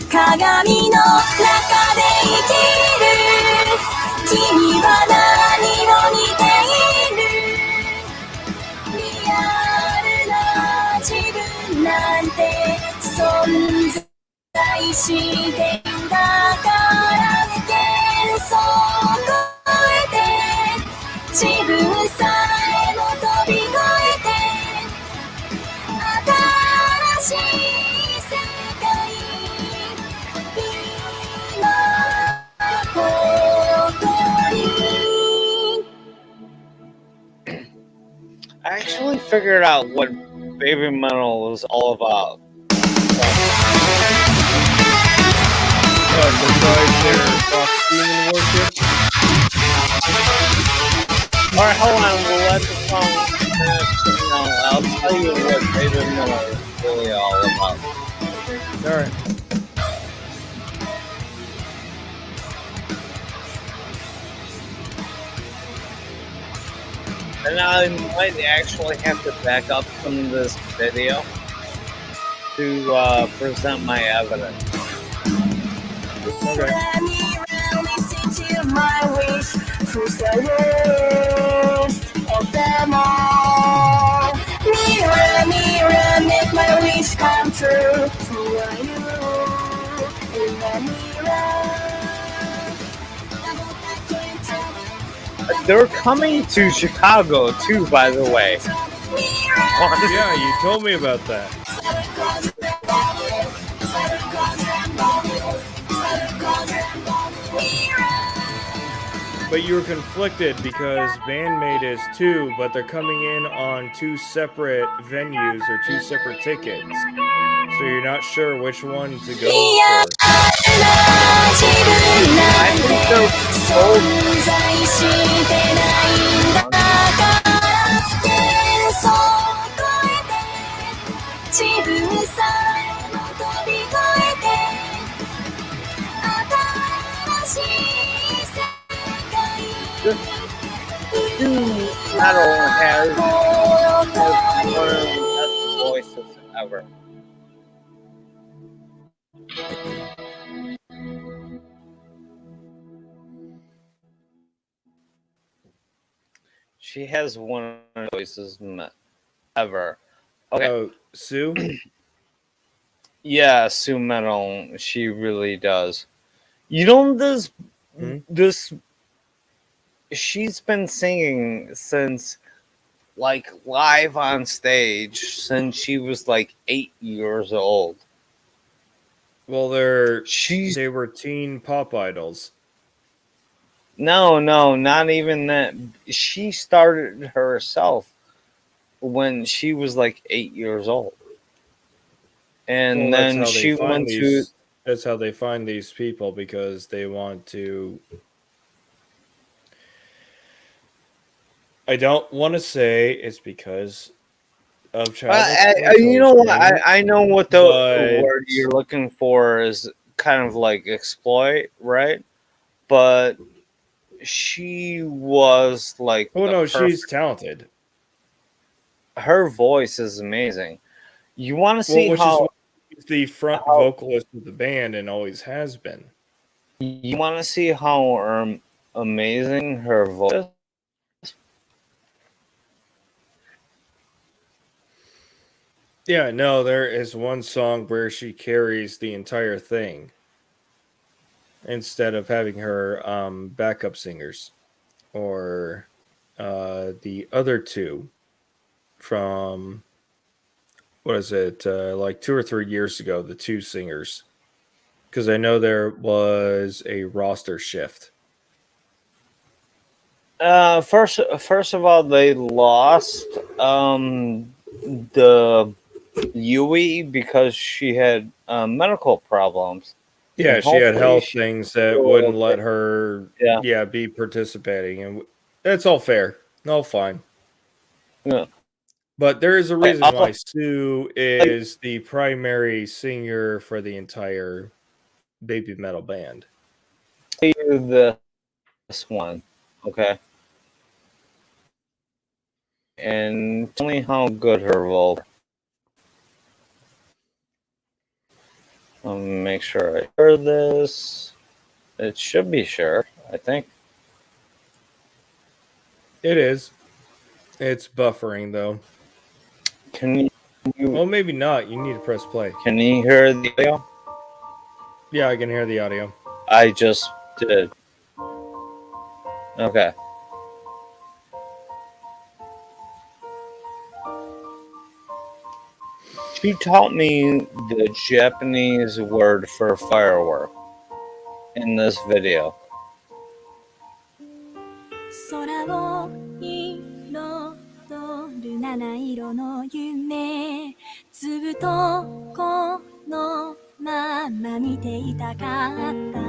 鏡の中で生きる君は何を見ているリアルな自分なんて存在しているだから幻想を超えて自分さえも飛び越えて figured out what Baby Metal is all about. Besides their Fox Demon worship. Alright, hold on, we'll let the song finish. I'll tell you what Baby Metal is really all about. All right. And I might actually have to back up from this video to present my evidence. Okay. Listen to my wish. Who's the worst of them all? Mirror, mirror, make my wish come true. Who are you in the mirror? They're coming to Chicago too, by the way. Yeah, you told me about that. But you were conflicted because Bandmate is 2, but they're coming in on 2 separate venues or 2 separate tickets. So you're not sure which one to go for. I think they're both. Metal has one of the best voices ever. She has one of the voices ever. Okay. Oh, Sue? Yeah, Sue Metal, she really does. You know this Hmm? this she's been singing since like live on stage since she was like 8 years old. Well, they were teen pop idols. No, not even that. She started herself when she was like 8 years old. And Well, then she went to. That's how they find these people, because they want to. I don't want to say it's because of child. You know what? I know what the but- word you're looking for is kind of like exploit, right? But she was like. Oh the no, perfect- she's talented. Her voice is amazing. You want to see Which how. is she's the front vocalist of the band and always has been. You want to see how amazing her voice is? Yeah, no, there is one song where she carries the entire thing instead of having her backup singers, or the other two from, what is it, like 2 or 3 years ago, the 2 singers, because I know there was a roster shift. First of all, they lost the Yui because she had medical problems. Yeah, And she had hopefully health she- things that wouldn't let her Yeah. be participating, and that's all fair. All fine. Yeah. But there is a reason also- why Sue is the primary singer for the entire Baby Metal band. Tell you this one, okay? And tell me how good her vocal. Let me make sure I heard this. It should be sure, I think. It is. It's buffering though. Can you Well, maybe not. You need to press play. can you hear the audio? Yeah, I can hear the audio. I just did. Okay. She taught me the Japanese word for firework in this video. 空を彩る七色の夢ずっとこのまま見ていたかった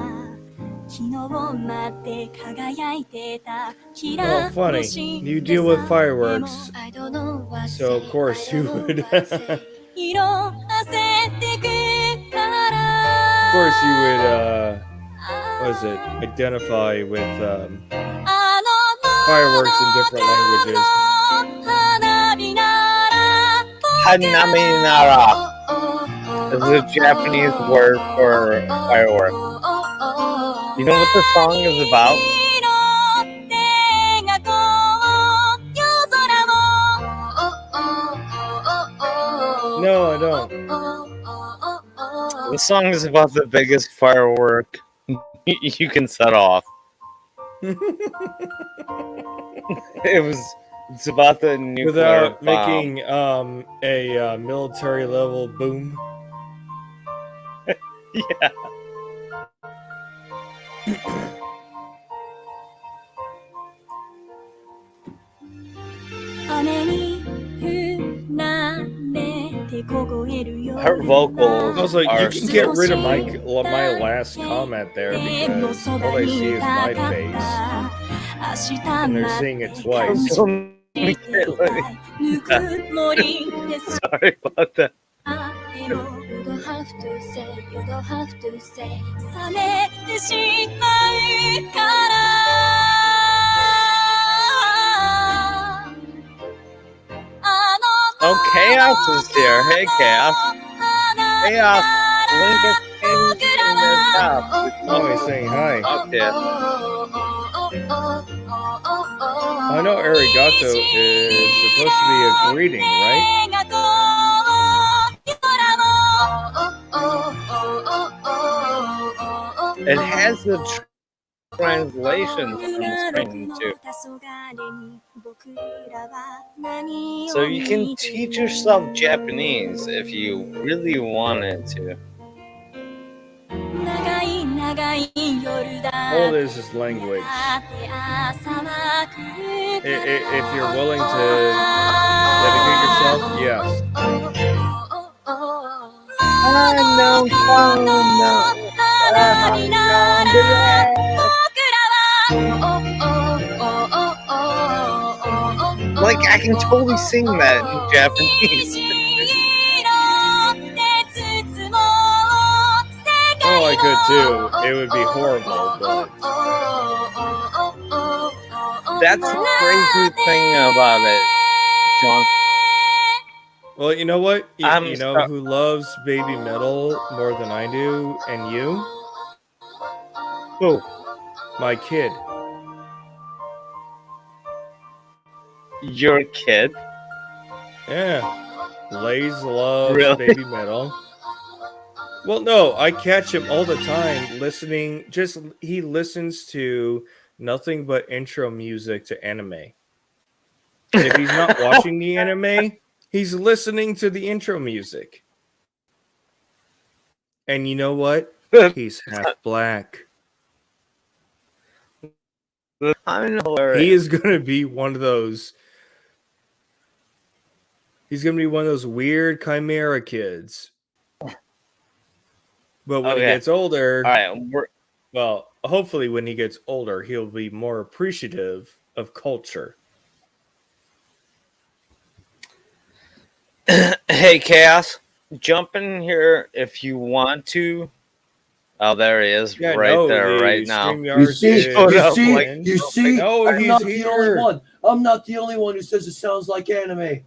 昨日まで輝いてたキ Oh, ラ funny. 星 You deal with でさ fireworks, えも I don't know what so of say, course I you don't would. know what say. 色あせてくか Of course, you ら would. What is it? Identify with あの fireworks in different languages. 花火なら Hanaminara is a Japanese word for firework. You know what the song is about? No, I don't. The song is about the biggest firework you can set off. It's about the nuclear Without bomb. making a military level boom. Yeah. Her vocals Also, you are can get so rid of my cool. last comment there because all they see is my face, and they're seeing it twice. Sorry about that. You don't have to say, you don't have to say 冷めてしまうからあの Oh, Chaos is here. Hey, Chaos. Chaos. Link is in the top. Oh, he's saying hi. Okay. I know arigato is supposed to be a greeting, right? It has the translation on the screen too. So you can teach yourself Japanese if you really wanted to. All this is language. If you're willing to dedicate yourself, yes. Like, I can totally sing that in Japanese. Oh, I could too. It would be horrible, but That's the crazy thing about it, Sean. well, you know what? I'm You know stuck. who loves baby metal more than I do, and you? Who? My kid. Your kid? Yeah. Lays loves Really? baby metal. Well, no, I catch him all the time listening. He listens to nothing but intro music to anime. If he's not watching the anime, he's listening to the intro music. And you know what? He's half black. I'm hilarious. He is going to be one of those. He's going to be one of those weird chimera kids. But when he Okay. gets older, All right, well, hopefully when he gets older, he'll be more appreciative of culture. Hey, Chaos, jump in here if you want to. Oh, there he is, Yeah, right no, there, the right now. StreamYard You see, is Showed you up see, like- you see. No, I'm he's not the only here. one. I'm not the only one who says it sounds like anime.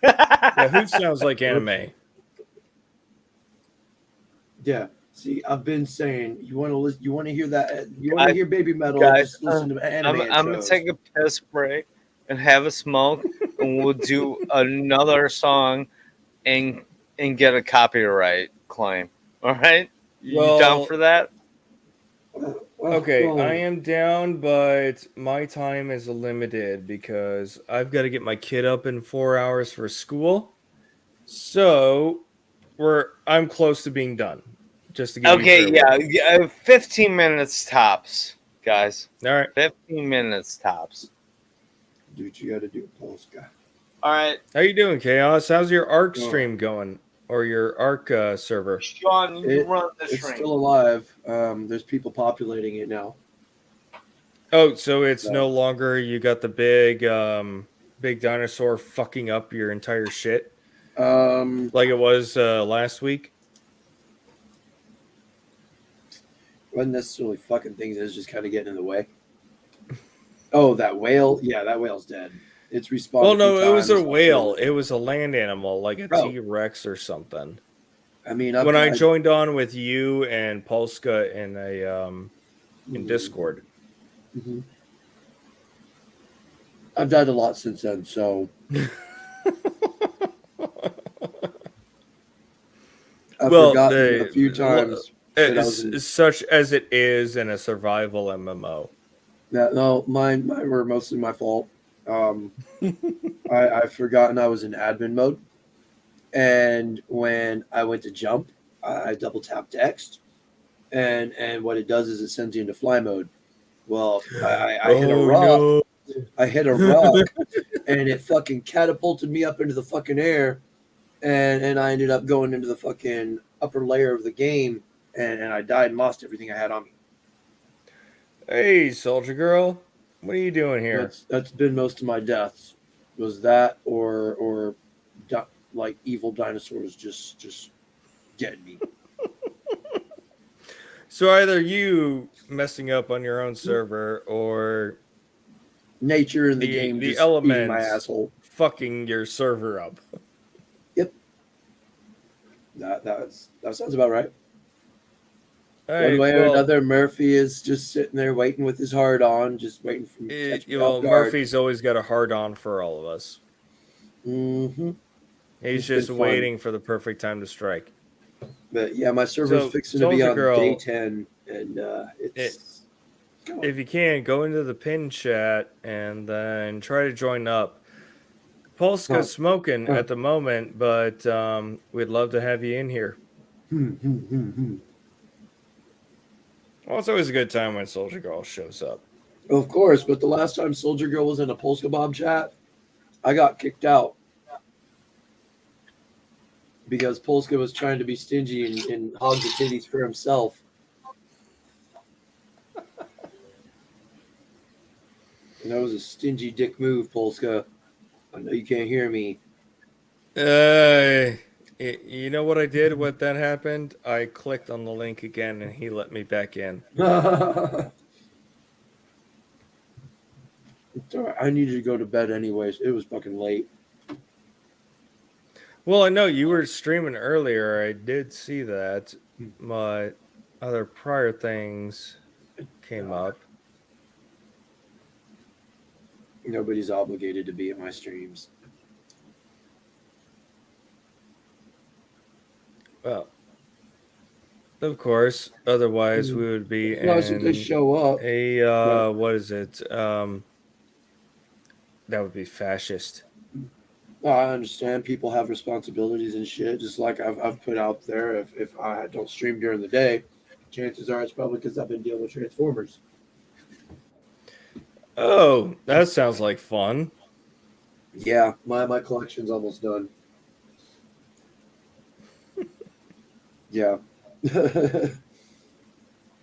Yeah, who sounds like anime? Yeah. See, I've been saying you want to listen. You want to hear that? You want to hear baby metal? guys, Just listen to anime. I'm gonna intros. take a piss break and have a smoke, and we'll do another song and get a copyright claim. All right, you Well, down for that? Okay, Well, I am down, but my time is limited because I've got to get my kid up in 4 hours for school. So I'm close to being done. Just to give Okay, you fair yeah, 15 minutes tops, guys. warning. All right. 15 minutes tops. Do what you got to do, Polska. All right, How you doing, Chaos? How's your Arc Oh. stream going, or your Arc server? Sean, you It- run the It's train. still alive. There's people populating it now. Oh, so it's No. no longer you got the big dinosaur fucking up your entire shit like it was last week. Wasn't necessarily fucking things. It was just kind of getting in the way. Oh, that whale. Yeah, that whale's dead. It's respawned. Well, a no, few it was a times. whale. It was a land animal, like a Oh. T-Rex or something. I mean, When I joined on with you and Polska in a in Discord. Mhm. I've died a lot since then, so I've Well, forgotten a few times. that I was in- It's such as it is in a survival MMO. No, mine were mostly my fault. I've forgotten I was in admin mode, and when I went to jump, I double tapped X, and what it does is it sends you into fly mode. Well, I hit a rock. no. I hit a rock, and it fucking catapulted me up into the fucking air, and I ended up going into the fucking upper layer of the game, and I died and lost everything I had on me. Hey, soldier girl, what are you doing here? That's been most of my deaths. Was that or like evil dinosaurs just getting me? So either you messing up on your own server or Nature in the The- game the just eating my elements. asshole. fucking your server up. That sounds about right. All One right, way or well, another, Murphy is just sitting there waiting with his heart on, just waiting for me to catch me well, off guard. Murphy's always got a hard on for all of us. Mm-hmm. He's It's been just fun. waiting for the perfect time to strike. But yeah, my server's So, fixing to be Soldier on Girl- day 10, and it's going. If you can, go into the pin chat and then try to join up. Polska's Huh. smoking Huh. at the moment, but we'd love to have you in here. Well, it's always a good time when Soldier Girl shows up. Of course, but the last time Soldier Girl was in a Polska Bob chat, I got kicked out because Polska was trying to be stingy and hog the titties for himself. And that was a stingy dick move, Polska. I know you can't hear me. You know what I did when that happened? I clicked on the link again and he let me back in. It's all right. I needed to go to bed anyways. It was fucking late. Well, I know you were streaming earlier. I did see that. My other prior things came up. Nobody's obligated to be at my streams. Well, of course. Otherwise, we would be As long as they in show up. a what is it? That would be fascist. Well, I understand people have responsibilities and shit. Just like I've put out there, if I don't stream during the day, chances are it's probably because I've been dealing with Transformers. Oh, that sounds like fun. Yeah, my collection's almost done. Yeah.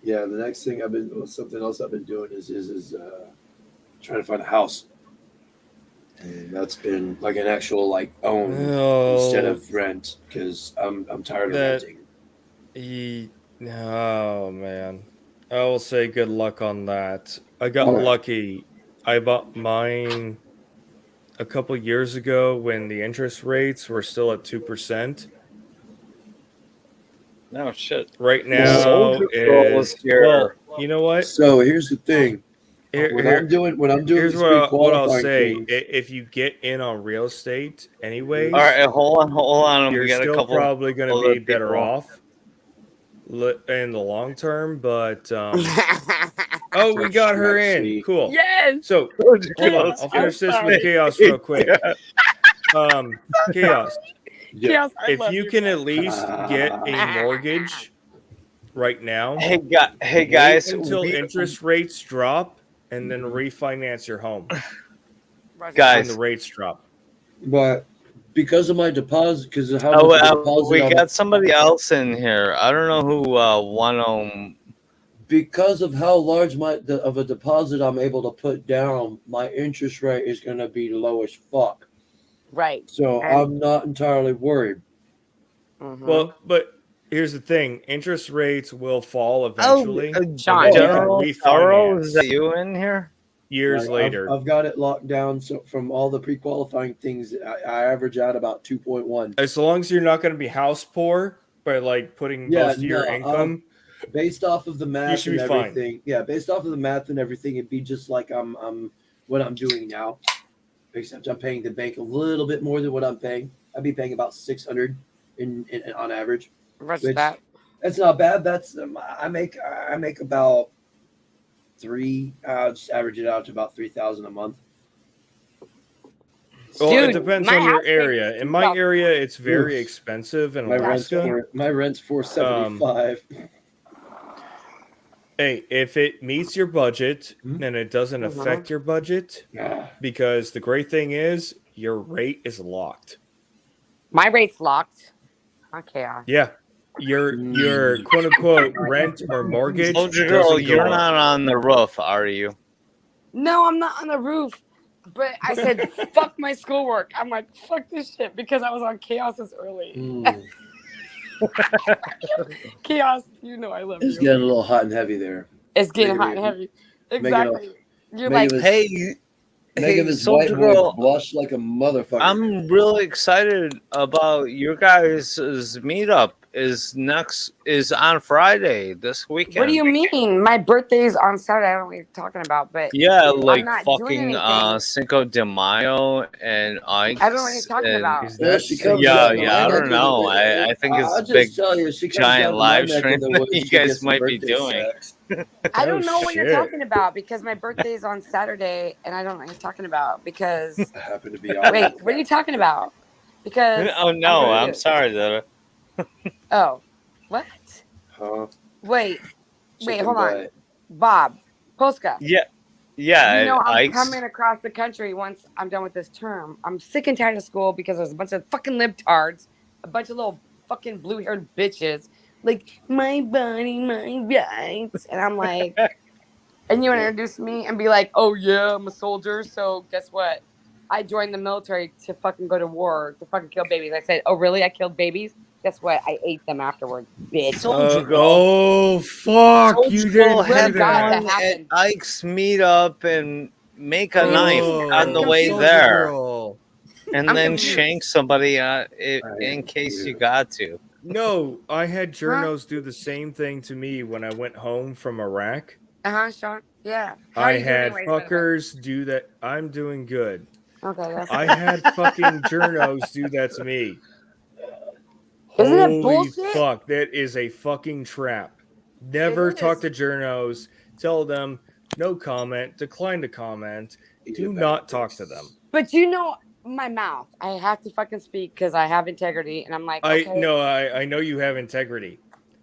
Yeah, the next thing something else I've been doing is trying to find a house. And that's been like an actual like own instead Oh, of rent because I'm tired of That- renting. Oh man, I will say good luck on that. I got Alright. lucky. I bought mine a couple years ago when the interest rates were still at 2%. No shit. Right now, Soldier Girl is is here. well, you know what? So here's the thing. Here- When here- I'm doing here's these what I'll pre-qualifying say. things, If you get in on real estate, anyways, All right, hold on. you're We got a still couple. probably going to other be better people. off in the long term. But oh, we got her in. See. Cool. Yes. So Soldier hold on, Girl's I'll here. finish this sorry. with Chaos real quick. Chaos, yeah, Chaos, I if love you you, can man. at least get a mortgage right now, Hey, hey wait guys. until we- interest rates drop and then refinance your home. Roger Guys. when the rates drop. But because of my deposit, because of how Oh, much deposit we I'm- got somebody else in here. I don't know who won. because of how large of a deposit I'm able to put down, my interest rate is going to be low as fuck. Right. So And- I'm not entirely worried. Mhm. Well, but here's the thing: interest rates will fall Oh, eventually. Sean. and then you can General Sorrow, is refinance that you in here? years Like, later. I've got it locked down. So from all the pre-qualifying things, I average out about 2.1. As long as you're not going to be house poor by like putting most of your income. Based off of the math should and be fine. everything. Yeah, based off of the math and everything, it'd be just like I'm what I'm doing now. Except I'm paying the bank a little bit more than what I'm paying. I'd be paying about 600 in on average. Roger Which that. that's not bad. That's I make about just average it out to about 3,000 a month. Well, Dude, it depends my on your house payment area. is In my $2,000. area, it's very Oof. expensive in My rent's Alaska. $475. Hey, if it meets your budget Hmm? and it doesn't Mhm. affect your budget, because the great thing is your rate is locked. My rate's locked. Okay. Yeah. Your quote unquote rent or mortgage. Soldier Girl, doesn't go you're up. not on the roof, are you? No, I'm not on the roof. But I said, fuck my schoolwork. I'm like, fuck this shit because I was on Chaos this early. Mm. Chaos, you know I love It's you. getting a little hot and heavy there. It's getting Megan, hot and heavy. Megan, Exactly. You're Megan like, was- Hey, Megan, hey, this white Soldier boy Girl, blush like a motherfucker. I'm really excited about your guys' meetup. Is on Friday this weekend. what do you mean? My birthday's on Saturday. I don't know what you're talking about, but Yeah, I'm like not doing fucking anything. Cinco de Mayo and Ike's. I don't know what you're talking and- about. Is Well, that she comes Yeah, down yeah, my I neck don't of know. the- I think it's I'll a just big, tell you, she comes giant down to my live neck of stream the that woods, you she guys gets some might be birthday doing. sex. I Oh, don't know what you're shit. talking about because my birthday's on Saturday and I don't know what you're talking about because I happen to be on. wait, what are you talking about? Because Oh no, I'm confused. sorry that. Oh, what? Huh? Wait, Chicken hold on. butt. Bob, Polska. Yeah, You know I'm Ike's. coming across the country once I'm done with this term. I'm sick and tired of school because there's a bunch of fucking libtards, a bunch of little fucking blue-haired bitches, like my body, my rights, and I'm like, and you introduce me and be like, oh yeah, I'm a soldier. So guess what? I joined the military to fucking go to war to fucking kill babies. I said, oh really? I killed babies. Guess what? I ate them afterwards, bitch. Soldier Girl. Oh fuck! Soldier You Girl didn't Swear had to do God, that. that one happened. at Ike's meetup and make a Oh, knife on the way Soldier there, Girl. and I'm then confused. shank somebody in am case you confused. got to. No, I had journos do the same thing to me when I went home from Iraq. Sean. Yeah. How are I you doing had anyways, by the way? fuckers do that. I'm doing good. Okay, that's I had fucking journos do that to me. Isn't it Holy bullshit? fuck, that is a fucking trap. Never It talk is. to journos. Tell them no comment, decline to comment. Eat Do a not bag talk of to them. But you know my mouth. I have to fucking speak because I have integrity, and I'm like, okay. I know you have integrity.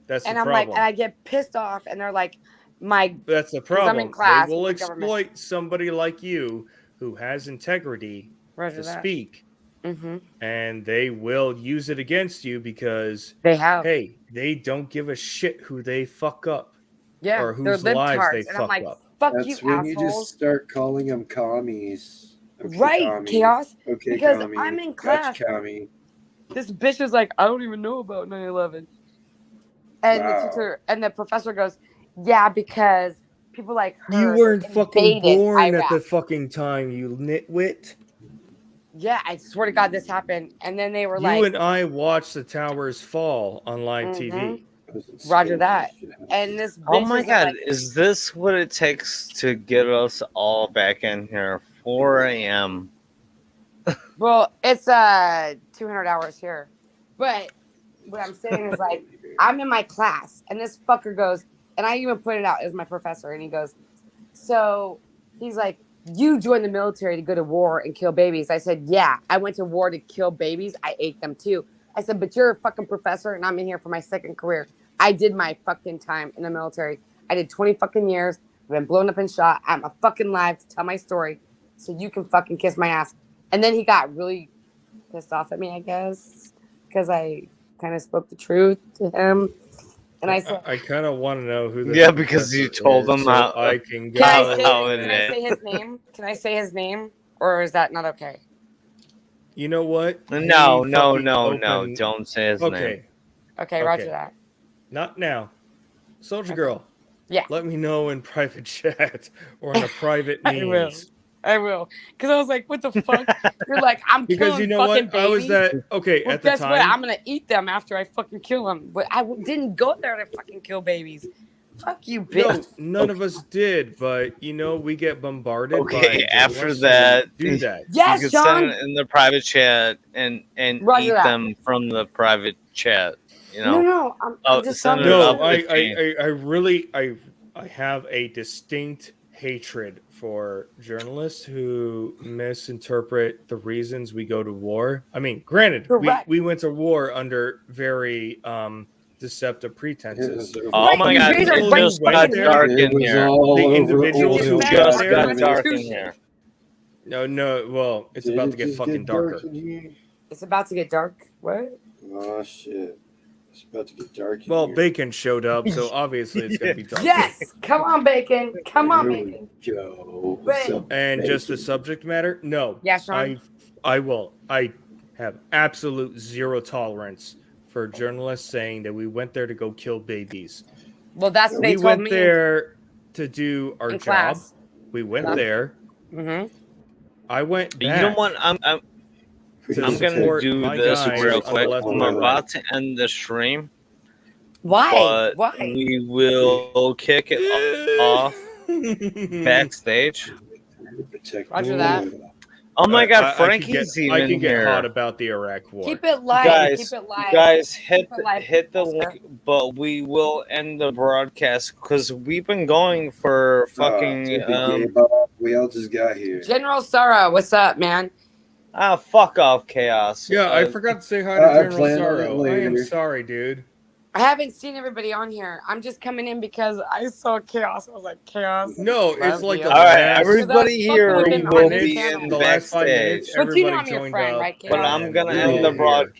That's And the I'm like, problem. and I get pissed off, and they're like, my That's the 'cause I'm problem. in class They will with the government. exploit somebody like you who has integrity Roger to that. speak, Mm-hmm. and they will use it against you because They have, hey, they don't give a shit who they fuck up yeah, or they're whose lives they libtards, and I'm fuck like, up. fuck That's you, when you assholes. just start calling them commies. Okay, Right, commie. chaos. Okay, Because commie. I'm in Gotcha, class. commie. This bitch is like, I don't even know about 9/11. And Wow. the teacher and the professor goes, yeah, because people like her You weren't fucking invaded born Iraq. at the fucking time, you nitwit. Yeah, I swear to God, this happened. And then they were You like, and I watched the towers fall on live Mhm. TV. Roger that. and this bitch Oh my is god, like, is this what it takes to get us all back in here? 4 a.m. well, it's 200 hours here. But what I'm saying is like, I'm in my class, and this fucker goes, and I even put it out as my professor, and he goes, so he's like, you joined the military to go to war and kill babies. I said, yeah, I went to war to kill babies. I ate them too. I said, but you're a fucking professor, and I'm in here for my second career. I did my fucking time in the military. I did 20 fucking years. I've been blown up and shot. I'm a fucking live to tell my story. so you can fucking kiss my ass. And then he got really pissed off at me, I guess, because I kind of spoke the truth to him. And I said, I kind of want to know who this Yeah, because you professor told is, him so how- I can go. can I How- say, how can I it say his name? Can I say his name? Or is that not okay? You know what? No, He no, fucking no, opened- don't say his name. Okay, Okay, roger Okay. that. not now. Soldier Okay. Girl. Yeah. Let me know in private chat or in a private I will. means. I will. Because I was like, what the fuck? You're like, I'm Because killing you know fucking what? I was babies. that okay Well, at the guess time. what? I'm going to eat them after I fucking kill them. But didn't go there to fucking kill babies. Fuck you, No, bitch. none of us did, but you know we get bombarded. Okay, by after journalists that, who do that. Yes, you can send Sean. it in the private chat and Roger eat that. them from the private chat. You know, No, I'm Oh, just send telling it you. up No, the chain. I really I have a distinct hatred for journalists who misinterpret the reasons we go to war. I mean, granted, Correct. we went to war under very deceptive pretenses. Oh Right, my you god, guys are it right just in got here. dark It in was here. all The over individuals oil who and It got just gas. there got dark in Constitution. here. No, well, it's Did about it to get just fucking dark darker. in here? It's about to get dark. What? Oh shit! It's about to get dark. In Well, here. Bacon showed up, so obviously it's gonna be dark. Yes. Come on, Bacon. Come on, Here Bacon. we go. What's Bang. up, And just the bacon? subject matter? No. Yeah, Sean. I have absolute zero tolerance for journalists saying that we went there to go kill babies. Well, that's what they We told went me there to do our in job. class. We went Yeah. there. Mm-hmm. I went back. You know what? I'm to I'm gonna support do my this guys real on the quick. left I'm and the right. about to end the stream, Why? but Why? we will kick it off backstage. Protect Roger the that. oil. Oh my god, I could Frankie's get, I even could get here. hot about the Iraq War. Keep it live. Guys, Keep it live. Guys, hit Keep it live, hit the Professor. link, but we will end the broadcast because we've been going for fucking We all just got here. General Sarah, what's up, man? fuck off, Chaos. Yeah, I Uh, forgot to say hi I to General plan on it Sorrow. I am later. sorry, dude. I haven't seen everybody on here. I'm just coming in because I saw Chaos. I was like, Chaos. No, Love it's like you. the All right, last everybody Because I here fucking been will on this be channel. in the last 5 minutes. backstage, But you know Everybody I'm your joined friend, up, right, but Chaos? I'm gonna we're end all the here. broadcast.